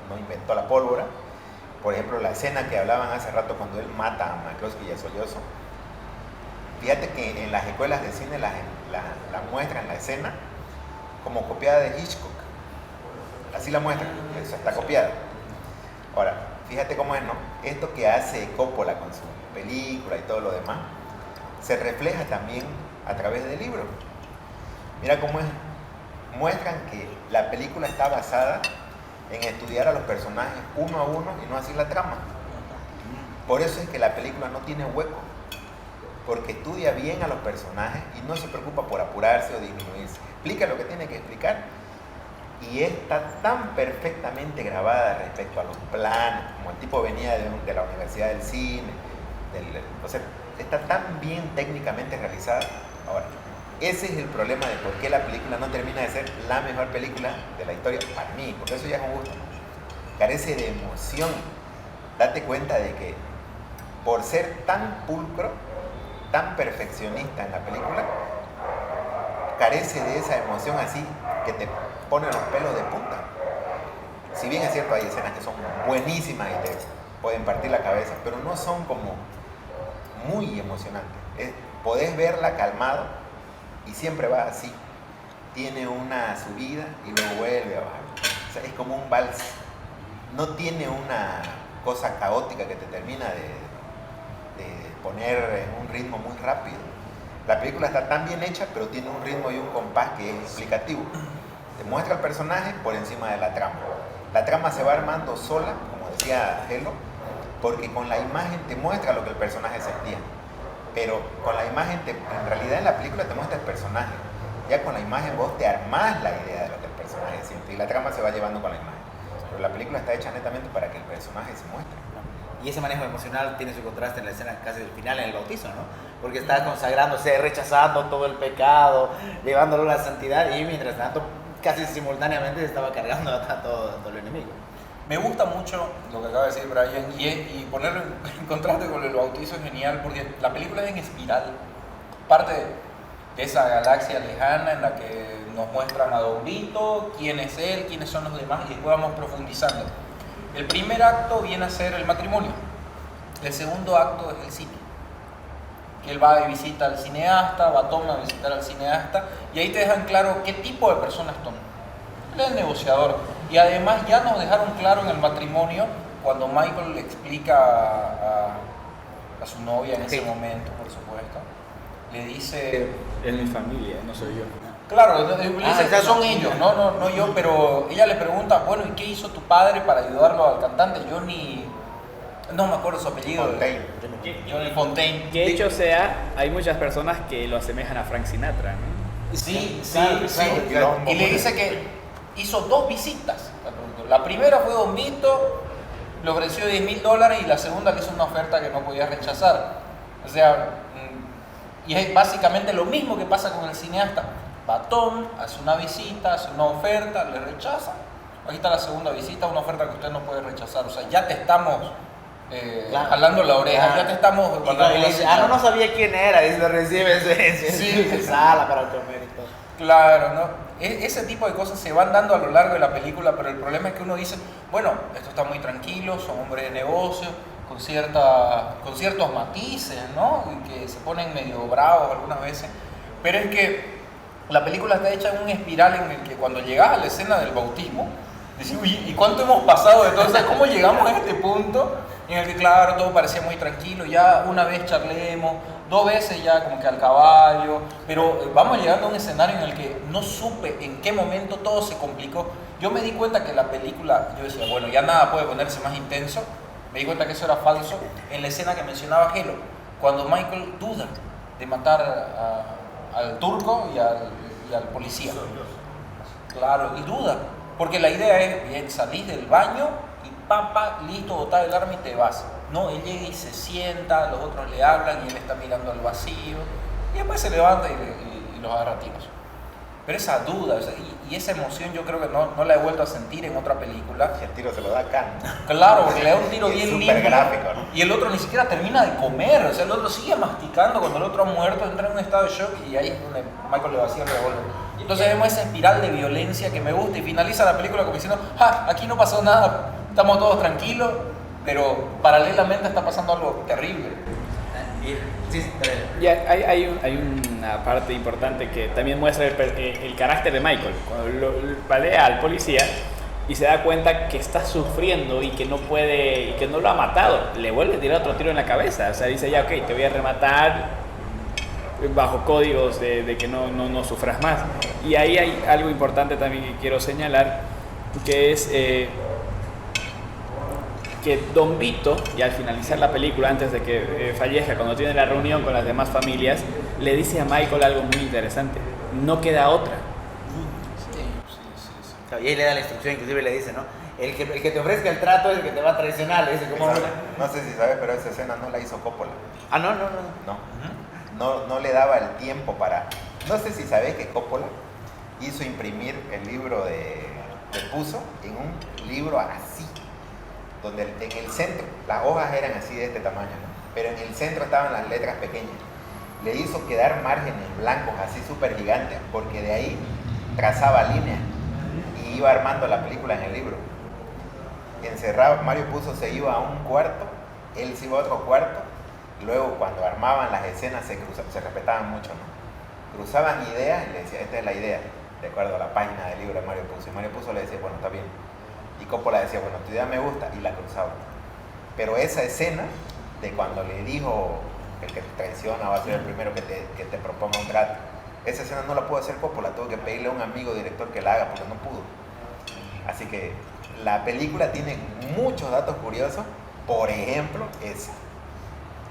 no inventó la pólvora. Por ejemplo, la escena que hablaban hace rato cuando él mata a McCloskey y a Sollozzo. Fíjate que en las escuelas de cine la muestran la escena como copiada de Hitchcock. Así la muestran, eso está copiada. Ahora, fíjate cómo es, ¿no? Esto que hace Coppola con su película y todo lo demás, se refleja también a través del libro. Mira cómo es. Muestran que la película está basada en estudiar a los personajes uno a uno y no así la trama. Por eso es que la película no tiene hueco, porque estudia bien a los personajes y no se preocupa por apurarse o disminuirse. Explica lo que tiene que explicar y está tan perfectamente grabada respecto a los planos, como el tipo venía de la Universidad del Cine, o sea, está tan bien técnicamente realizada. Ahora, ese es el problema de por qué la película no termina de ser la mejor película de la historia, para mí, porque eso ya es un gusto. Carece de emoción. Date cuenta de que por ser tan pulcro, tan perfeccionista en la película, carece de esa emoción así que te pone los pelos de punta. Si bien es cierto, hay escenas que son buenísimas y te pueden partir la cabeza, pero no son como muy emocionantes. Podés verla calmado y siempre va así. Tiene una subida y luego vuelve a bajar. O sea, es como un vals. No tiene una cosa caótica que te termina de poner en un ritmo muy rápido. La película está tan bien hecha, pero tiene un ritmo y un compás que es explicativo. Te muestra el personaje por encima de la trama. La trama se va armando sola, como decía Gelo, porque con la imagen te muestra lo que el personaje sentía. Pero con la imagen, en realidad en la película te muestra el personaje. Ya con la imagen vos te armás la idea de lo que el personaje siente y la trama se va llevando con la imagen. Pero la película está hecha netamente para que el personaje se muestre. Y ese manejo emocional tiene su contraste en la escena casi del final, en el bautizo, ¿no? Porque está consagrándose, rechazando todo el pecado, llevándolo a la santidad, y mientras tanto, casi simultáneamente se estaba cargando a todo el enemigo. Me gusta mucho lo que acaba de decir Brian, y ponerlo en contraste con el bautizo es genial, porque la película es en espiral. Parte de esa galaxia lejana en la que nos muestran a Don Vito, quién es él, quiénes son los demás, y después vamos profundizando. El primer acto viene a ser el matrimonio. El segundo acto es el cine. Que él va y visita al cineasta, va Tom a visitar al cineasta, y ahí te dejan claro qué tipo de persona es Tom. Él es el negociador. Y además ya nos dejaron claro en el matrimonio, cuando Michael le explica a su novia en ese momento, por supuesto, le dice... Es mi familia, no soy yo. Claro, le dice que son ellos, no yo, pero ella le pregunta, bueno, ¿y qué hizo tu padre para ayudarlo al cantante? No me acuerdo su apellido. Fontaine. Johnny Fontaine. Que hecho hay muchas personas que lo asemejan a Frank Sinatra, ¿no? Sí. Claro. Y le dice que hizo 2 visitas. La primera fue Don Vito, le ofreció $10,000 y la segunda le hizo una oferta que no podía rechazar. O sea, y es básicamente lo mismo que pasa con el cineasta. Va Tom, hace una visita, hace una oferta, le rechaza. Aquí está la segunda visita, una oferta que usted no puede rechazar. O sea, ya te estamos jalando la oreja, ya te estamos... Y le dice, no sabía quién era, y lo recibe en sala para comer y todo. Claro, ¿no? Ese tipo de cosas se van dando a lo largo de la película, pero el problema es que uno dice, bueno, esto está muy tranquilo, son hombres de negocio, con ciertos matices, ¿no? Y que se ponen medio bravos algunas veces, pero es que la película está hecha en un espiral en el que cuando llegas a la escena del bautismo, decís, uy, ¿y cuánto hemos pasado de todo? O sea, ¿cómo llegamos a este punto en el que, claro, todo parecía muy tranquilo, ya una vez charlemos, 2 veces ya como que al caballo, pero vamos llegando a un escenario en el que no supe en qué momento todo se complicó. Yo me di cuenta que la película, yo decía, bueno, ya nada puede ponerse más intenso, me di cuenta que eso era falso en la escena que mencionaba Gelo, cuando Michael duda de matar al turco y al policía. Claro, y duda, porque la idea es, bien, salís del baño y listo, botás el arma y te vas. No, él llega y se sienta, los otros le hablan y él está mirando al vacío, y después se levanta y los agarra a tiros. Pero esa duda, o sea, y esa emoción yo creo que no la he vuelto a sentir en otra película. Y el tiro se lo da Khan. Claro, porque le da un tiro bien limpio. Gráfico, ¿no? Y el otro ni siquiera termina de comer, o sea, el otro sigue masticando cuando el otro ha muerto, entra en un estado de shock y ahí es donde Michael le vacía el revólver. Entonces vemos esa espiral de violencia que me gusta y finaliza la película como diciendo, aquí no pasó nada, estamos todos tranquilos, pero paralelamente está pasando algo terrible. Y hay una parte importante que también muestra el carácter de Michael. Cuando lo balea al policía y se da cuenta que está sufriendo y que no puede, y que no lo ha matado, le vuelve a tirar otro tiro en la cabeza. O sea, dice ya, ok, te voy a rematar bajo códigos de que no sufras más. Y ahí hay algo importante también que quiero señalar, que es que Don Vito, y al finalizar la película, antes de que fallezca, cuando tiene la reunión con las demás familias, le dice a Michael algo muy interesante: no queda otra. Y ahí le da la instrucción, inclusive le dice, ¿no? El que te ofrezca el trato es el que te va a traicionar. Le dice, ¿cómo? No sé si sabes, pero esa escena no la hizo Coppola. Ah, no. No le daba el tiempo para... No sé si sabes que Coppola hizo imprimir el libro de Puzo en un libro así, donde en el centro, las hojas eran así de este tamaño, ¿no? Pero en el centro estaban las letras pequeñas. Le hizo quedar márgenes blancos así súper gigantes, porque de ahí trazaba líneas y iba armando la película en el libro. Encerrado, Mario Puzo se iba a un cuarto, él se iba a otro cuarto. Luego, cuando armaban las escenas, se respetaban mucho, ¿no? Cruzaban ideas y le decía, esta es la idea, de acuerdo a la página del libro de Mario Puzo. Y Mario Puzo le decía, bueno, está bien. Y Coppola decía, bueno, tu idea me gusta, y la cruzaba. Pero esa escena de cuando le dijo, el que te traiciona va a ser el primero que te proponga un trato, esa escena no la pudo hacer Coppola, tuvo que pedirle a un amigo director que la haga, porque no pudo. Así que la película tiene muchos datos curiosos, por ejemplo,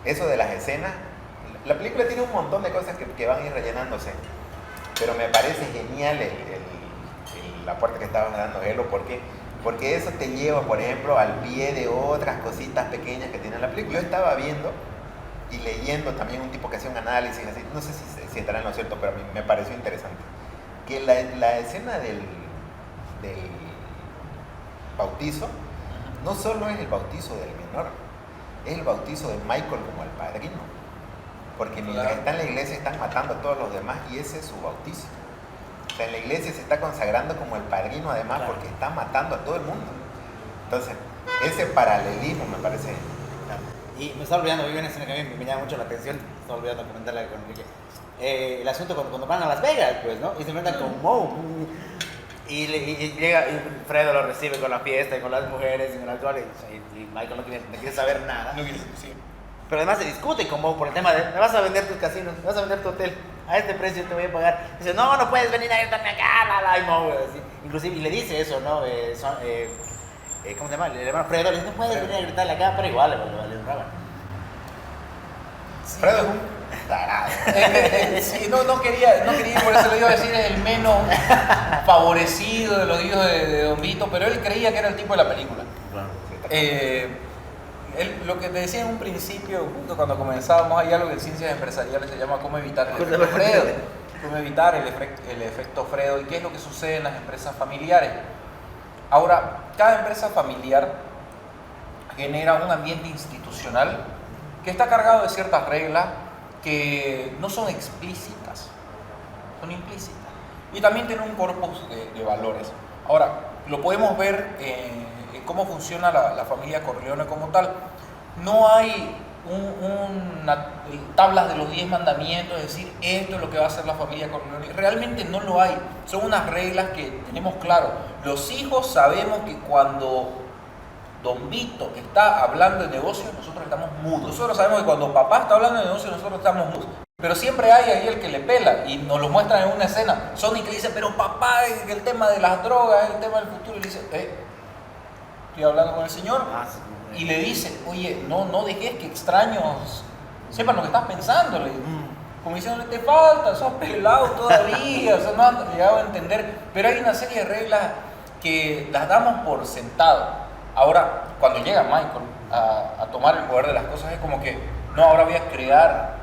eso de las escenas. La película tiene un montón de cosas que van a ir rellenándose, pero me parece genial la puerta que estabas dando, Gelo, porque eso te lleva, por ejemplo, al pie de otras cositas pequeñas que tiene la película. Yo estaba viendo y leyendo también un tipo que hacía un análisis así, no sé si estará en lo cierto, pero a mí me pareció interesante, que la escena del bautizo no solo es el bautizo del menor, es el bautizo de Michael como el padrino, porque mientras está en la iglesia están matando a todos los demás y ese es su bautizo. O sea, en la iglesia se está consagrando como el padrino además, porque está matando a todo el mundo. Entonces, ese paralelismo me parece... Y me estaba olvidando, hay una escena que a mí me llama mucho la atención, me estaba olvidando comentarla con Enrique. El asunto cuando van a Las Vegas, pues, ¿no? Y se enfrentan con Moe. Y llega, y Fredo lo recibe con la fiesta y con las mujeres y con el alcohol. Y Michael no quiere saber nada. No quiere, sí. Pero además se discute con Moe por el tema de, me vas a vender tus casinos, me vas a vender tu hotel, a este precio te voy a pagar. Dice, no puedes venir a irte acá, y Moe, así. Inclusive, y le dice eso, ¿no? ¿Cómo se llama? El hermano Fredo le dice, no puedes venir a gritarle acá, pero igual le honraban. Sí, Fredo es un tarado. Sí, no quería, por eso le iba a decir, es el menos favorecido de los hijos de Don Vito, pero él creía que era el tipo de la película. Lo que te decía en un principio, justo cuando comenzábamos, hay algo que en ciencias empresariales se llama cómo evitar el efecto Fredo. Cómo evitar el efecto Fredo y qué es lo que sucede en las empresas familiares. Ahora, cada empresa familiar genera un ambiente institucional que está cargado de ciertas reglas que no son explícitas, son implícitas. Y también tiene un corpus de valores. Ahora, lo podemos ver en cómo funciona la familia Corleone como tal. No hay tablas de los 10 mandamientos, es decir, esto es lo que va a hacer la familia Corleone. Realmente no lo hay. Son unas reglas que tenemos claro. Los hijos sabemos que cuando Don Vito está hablando de negocios, nosotros estamos mudos. Nosotros sabemos que cuando papá está hablando de negocios, nosotros estamos mudos. Pero siempre hay ahí el que le pela y nos lo muestran en una escena. Sonic le dice, pero papá, el tema de las drogas, el tema del futuro. Y le dice, estoy hablando con el señor. Y le dice, oye, no dejes que extraños sepan lo que estás pensando. Como diciéndole, te falta, sos pelado todavía, o sea, no has llegado a entender. Pero hay una serie de reglas que las damos por sentado. Ahora, cuando llega Michael a tomar el poder de las cosas, es como que, no, ahora voy a crear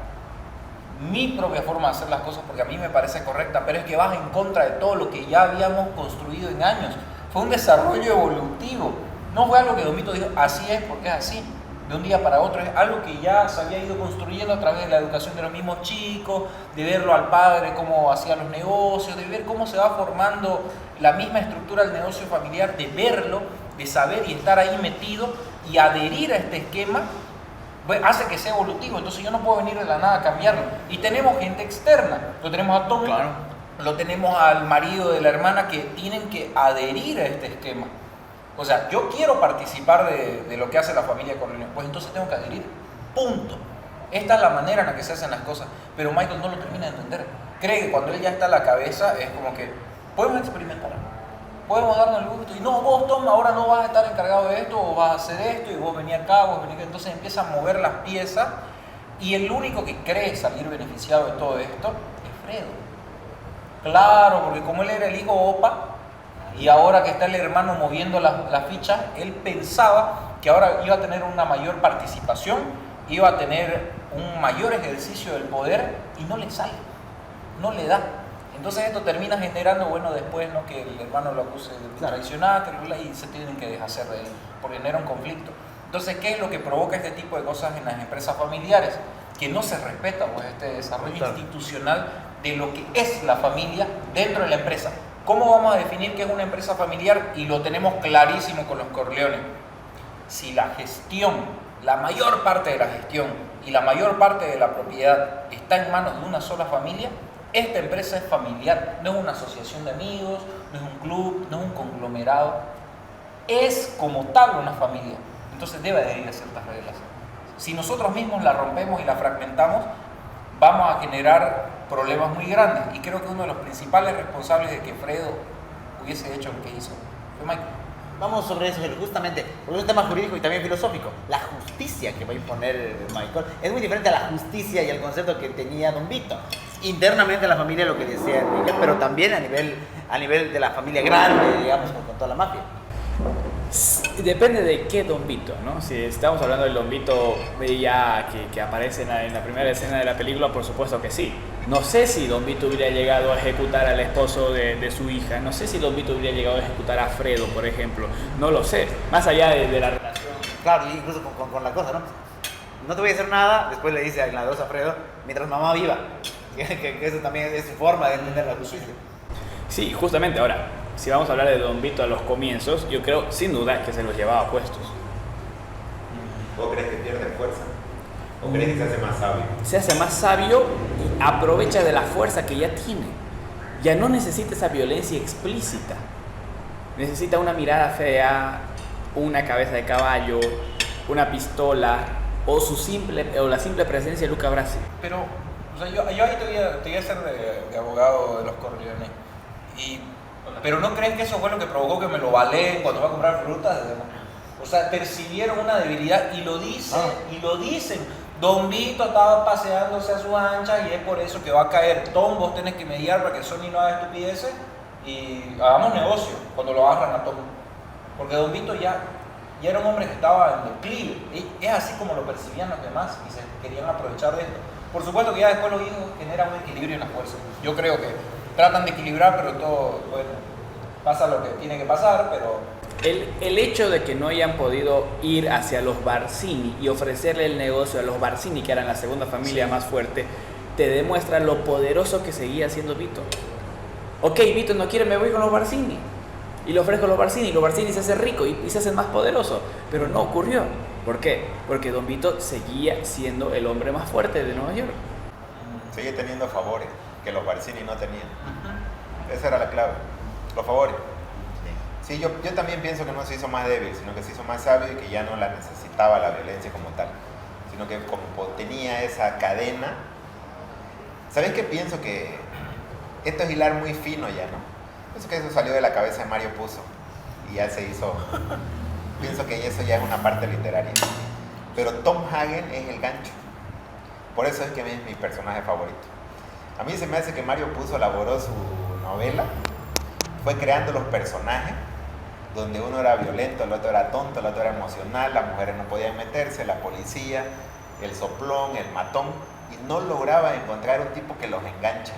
mi propia forma de hacer las cosas porque a mí me parece correcta, pero es que vas en contra de todo lo que ya habíamos construido en años. Fue un desarrollo evolutivo. No fue algo que Don Vito dijo, así es porque es así, de un día para otro. Es algo que ya se había ido construyendo a través de la educación de los mismos chicos, de verlo al padre, cómo hacía los negocios, de ver cómo se va formando la misma estructura del negocio familiar, de verlo, de saber y estar ahí metido y adherir a este esquema, pues hace que sea evolutivo. Entonces yo no puedo venir de la nada a cambiarlo. Y tenemos gente externa, lo tenemos a Tom, claro, lo tenemos al marido de la hermana que tienen que adherir a este esquema. O sea, yo quiero participar de lo que hace la familia Corleone, pues entonces tengo que adherir, punto. Esta es la manera en la que se hacen las cosas, pero Michael no lo termina de entender. Cree que cuando él ya está a la cabeza es como que podemos experimentar, podemos darnos el gusto y no, vos Tom ahora no vas a estar encargado de esto o vas a hacer esto y vos venís acá, vos venís acá. Entonces empieza a mover las piezas y el único que cree salir beneficiado de todo esto es Fredo. Claro, porque como él era el hijo opa, Y ahora que está el hermano moviendo las fichas, él pensaba que ahora iba a tener una mayor participación, iba a tener un mayor ejercicio del poder y no le sale, no le da. Entonces esto termina generando, bueno, después, ¿no?, que el hermano lo acuse de traicionar y se tienen que deshacer de él, porque genera un conflicto. Entonces, ¿qué es lo que provoca este tipo de cosas en las empresas familiares? Que no se respeta, pues, este desarrollo institucional de lo que es la familia dentro de la empresa. ¿Cómo vamos a definir qué es una empresa familiar? Y lo tenemos clarísimo con los Corleones. Si la gestión, la mayor parte de la gestión y la mayor parte de la propiedad está en manos de una sola familia, esta empresa es familiar, no es una asociación de amigos, no es un club, no es un conglomerado, es como tal una familia. Entonces debe adherir a ciertas reglas. Si nosotros mismos la rompemos y la fragmentamos, vamos a generar problemas muy grandes. Y creo que uno de los principales responsables de que Fredo hubiese hecho lo que hizo fue Michael. Vamos sobre eso, justamente, porque es un tema jurídico y también filosófico. La justicia que va a imponer Michael es muy diferente a la justicia y al concepto que tenía Don Vito. Internamente en la familia, lo que decía Enrique, pero también a nivel de la familia grande, digamos, con toda la mafia. Depende de qué Don Vito, ¿no? Si estamos hablando del Don Vito ya que aparece en la primera escena de la película, por supuesto que sí. No sé si Don Vito hubiera llegado a ejecutar al esposo de su hija, no sé si Don Vito hubiera llegado a ejecutar a Fredo, por ejemplo, no lo sé, más allá de la relación. Claro, incluso con la cosa, ¿no? No te voy a hacer nada, después le dice a la dos a Fredo, mientras mamá viva, que eso también es su forma de entender la justicia. Sí, justamente. Ahora, si vamos a hablar de Don Vito a los comienzos, yo creo sin duda que se los llevaba puestos. ¿Vos crees que pierde fuerza? ¿O crees que se hace más sabio? Se hace más sabio y aprovecha de la fuerza que ya tiene. Ya no necesita esa violencia explícita. Necesita una mirada fea, una cabeza de caballo, una pistola o la simple presencia de Luca Brasi. Pero, o sea, yo ahí te voy a ser de abogado de los Corleones. Pero ¿no creen que eso fue lo que provocó que me lo baleen cuando va a comprar frutas? O sea, percibieron una debilidad y lo dicen. Don Vito estaba paseándose a su ancha y es por eso que va a caer. Tom, vos tenés que mediar para que Sony no haga estupideces y hagamos negocio cuando lo agarran a Tom. Porque Don Vito ya era un hombre que estaba en declive. Es así como lo percibían los demás y se querían aprovechar de esto. Por supuesto que ya después los hijos generan un equilibrio en la fuerza. Yo creo que tratan de equilibrar, pero todo, bueno, pasa lo que tiene que pasar, pero... El hecho de que no hayan podido ir hacia los Barzini y ofrecerle el negocio a los Barzini, que eran la segunda familia más fuerte, te demuestra lo poderoso que seguía siendo Vito. Ok, Vito no quiere, me voy con los Barzini. Y le ofrezco a los Barzini, y los Barzini se hacen ricos y se hacen más poderosos. Pero no ocurrió. ¿Por qué? Porque Don Vito seguía siendo el hombre más fuerte de Nueva York. Sigue teniendo favores que los Barzini no tenían. Esa era la clave, los favores. Sí, yo también pienso que no se hizo más débil, sino que se hizo más sabio y que ya no la necesitaba la violencia como tal, sino que como tenía esa cadena. ¿Sabes qué pienso? Que esto es hilar muy fino ya, ¿no? Pienso que eso salió de la cabeza de Mario Puzo y ya se hizo. Pienso que eso ya es una parte literaria. Pero Tom Hagen es el gancho. Por eso es que es mi personaje favorito. A mí se me hace que Mario Puzo elaboró su novela, fue creando los personajes, donde uno era violento, el otro era tonto, el otro era emocional, las mujeres no podían meterse, la policía, el soplón, el matón, y no lograba encontrar un tipo que los enganche.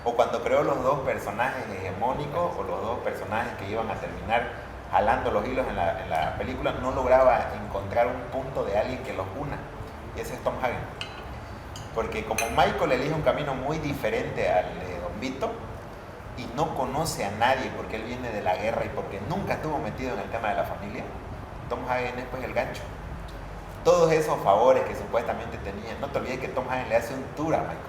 O cuando creó los dos personajes hegemónicos, o los dos personajes que iban a terminar jalando los hilos en la película, no lograba encontrar un punto de alguien que los una, y ese es Tom Hagen. Porque como Michael elige un camino muy diferente al de Don Vito, y no conoce a nadie porque él viene de la guerra y porque nunca estuvo metido en el tema de la familia, Tom Hagen es pues el gancho. Todos esos favores que supuestamente tenía, no te olvides que Tom Hagen le hace un tour a Michael.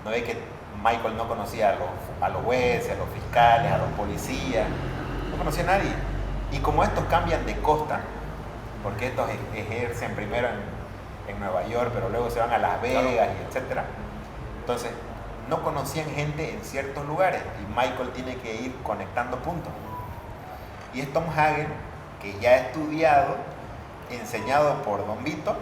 No ves que Michael no conocía a los jueces, a los fiscales, a los policías, no conocía a nadie. Y como estos cambian de costa, porque estos ejercen primero en Nueva York, pero luego se van a Las Vegas, y etcétera. Entonces, no conocían gente en ciertos lugares y Michael tiene que ir conectando puntos. Y es Tom Hagen, que ya ha estudiado, enseñado por Don Vito,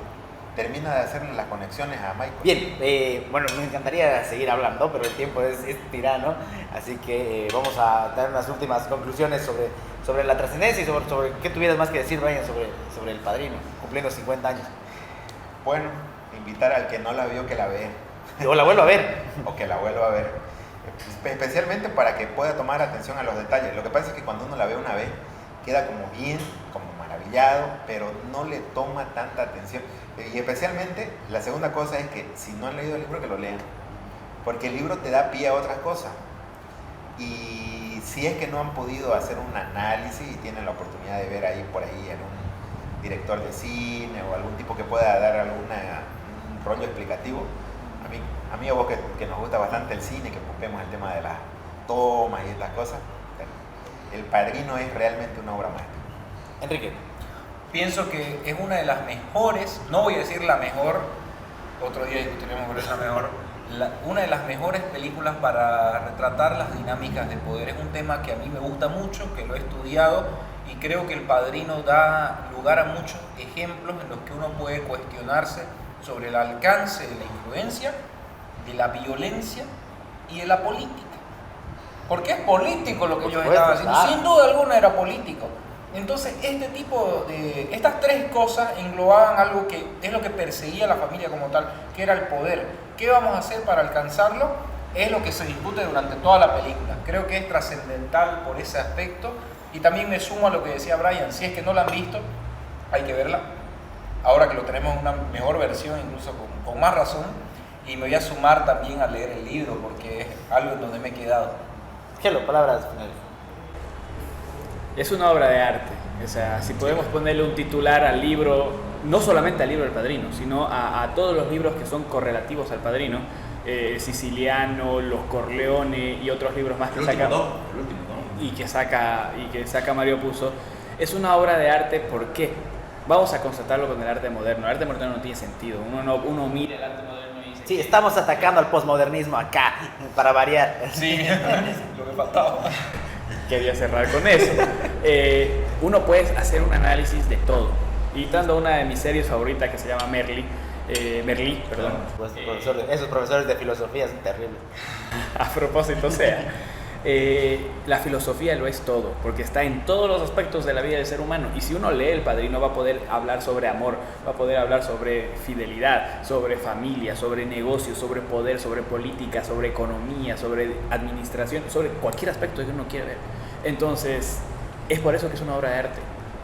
termina de hacerle las conexiones a Michael. Bien, bueno, me encantaría seguir hablando, pero el tiempo es tirano. Así que vamos a dar unas últimas conclusiones sobre la trascendencia y sobre qué tuvieras más que decir, Brian, sobre El Padrino, cumpliendo 50 años. Bueno, invitar al que no la vio que la vea. O la vuelvo a ver. O que la vuelva a ver. Especialmente para que pueda tomar atención a los detalles. Lo que pasa es que cuando uno la ve una vez, queda como bien, como maravillado, pero no le toma tanta atención. Y especialmente, la segunda cosa es que si no han leído el libro, que lo lean. Porque el libro te da pie a otras cosas. Y si es que no han podido hacer un análisis y tienen la oportunidad de ver ahí por ahí algún director de cine o algún tipo que pueda dar un rollo explicativo, a mí o vos que nos gusta bastante el cine, que vemos el tema de las tomas y estas cosas, El Padrino es realmente una obra maestra. Enrique. Pienso que es una de las mejores, no voy a decir la mejor, otro día discutiremos por esa mejor, una de las mejores películas para retratar las dinámicas de poder. Es un tema que a mí me gusta mucho, que lo he estudiado y creo que El Padrino da lugar a muchos ejemplos en los que uno puede cuestionarse sobre el alcance de la influencia, de la violencia y de la política. Porque es político lo que ellos estaban haciendo, claro. Sin duda alguna era político. Entonces, estas tres cosas englobaban algo que es lo que perseguía la familia como tal, que era el poder. ¿Qué vamos a hacer para alcanzarlo? Es lo que se discute durante toda la película. Creo que es trascendental por ese aspecto. Y también me sumo a lo que decía Brian, si es que no la han visto, hay que verla. Ahora que lo tenemos en una mejor versión, incluso con más razón. Y me voy a sumar también a leer el libro, porque es algo en donde me he quedado. Hello, palabras finales. Es una obra de arte. O sea, si podemos ponerle un titular al libro, no solamente al libro del Padrino, sino a todos los libros que son correlativos al Padrino, Siciliano, Los Corleone y otros libros más que saca y que saca Mario Puzo, es una obra de arte. ¿Por qué? Vamos a constatarlo con el arte moderno. El arte moderno no tiene sentido. Uno mira el arte moderno y dice... Sí, estamos atacando al posmodernismo acá, para variar. Sí, lo que faltaba. Quería cerrar con eso. Uno puede hacer un análisis de todo. Y dando una de mis series favoritas que se llama Merlí, perdón. Pues, esos profesores de filosofía son terribles. A propósito sea, la filosofía lo es todo, porque está en todos los aspectos de la vida del ser humano. Y si uno lee El Padrino va a poder hablar sobre amor, va a poder hablar sobre fidelidad, sobre familia, sobre negocios, sobre poder, sobre política, sobre economía, sobre administración, sobre cualquier aspecto que uno quiera ver. Entonces, es por eso que es una obra de arte.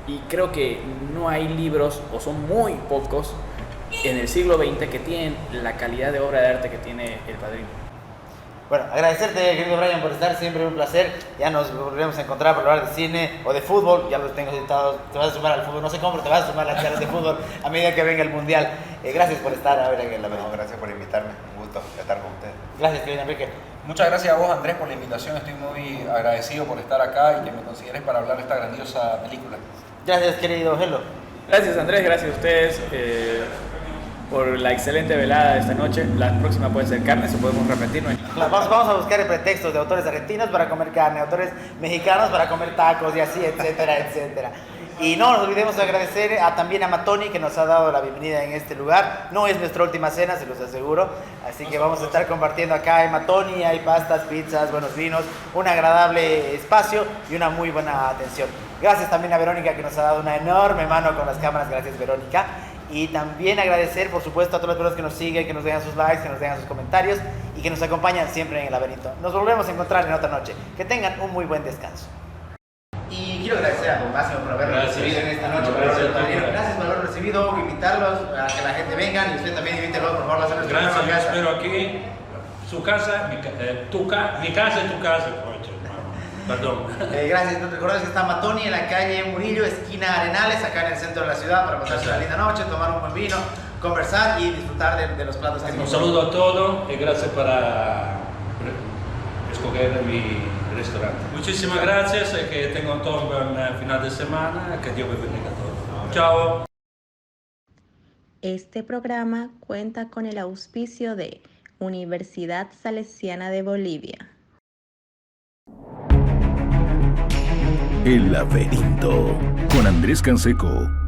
Y creo que no hay libros, o son muy pocos, en el siglo XX que tienen la calidad de obra de arte que tiene El Padrino. Bueno, agradecerte, querido Brian, por estar, siempre un placer. Ya nos volveremos a encontrar para hablar de cine o de fútbol. Ya los tengo citados. Te vas a sumar al fútbol, no sé cómo, pero te vas a sumar a las charlas de fútbol a medida que venga el Mundial. Gracias por estar ahora en la Avenida. Gracias por invitarme, un gusto estar con ustedes. Gracias, querido Enrique. Muchas gracias a vos, Andrés, por la invitación. Estoy muy agradecido por estar acá y que me consideres para hablar de esta grandiosa película. Gracias, querido Hello. Gracias, Andrés, gracias a ustedes por la excelente velada de esta noche. La próxima puede ser carne, se podemos repetir. Vamos a buscar pretextos de autores argentinos para comer carne, autores mexicanos para comer tacos y así, etcétera, etcétera. Y no nos olvidemos de agradecer también a Matoni, que nos ha dado la bienvenida en este lugar. No es nuestra última cena, se los aseguro. Así que vamos a estar compartiendo acá en Matoni. Hay pastas, pizzas, buenos vinos, un agradable espacio y una muy buena atención. Gracias también a Verónica, que nos ha dado una enorme mano con las cámaras. Gracias, Verónica. Y también agradecer, por supuesto, a todas las personas que nos siguen, que nos dejan sus likes, que nos dejan sus comentarios y que nos acompañan siempre en el laberinto. Nos volvemos a encontrar en otra noche. Que tengan un muy buen descanso. Y quiero agradecer a Don Máximo por haberlo recibido en esta noche. Gracias por haberlo recibido, invitarlos a que la gente venga y usted también invítelos, por favor, a hacer nuestra Gracias, yo casa. espero aquí, su casa, mi casa y tu casa. Perdón. Gracias, no te recuerdas que está Matoni en la calle Murillo, esquina Arenales, acá en el centro de la ciudad, para pasar una linda noche, tomar un buen vino, conversar y disfrutar de los platos que Un saludo a todos y gracias por escoger mi restaurante. Muchísimas gracias y que tengan todo un buen final de semana. Que Dios me bendiga a todos. Chao. Este programa cuenta con el auspicio de Universidad Salesiana de Bolivia. El laberinto con Andrés Canseco.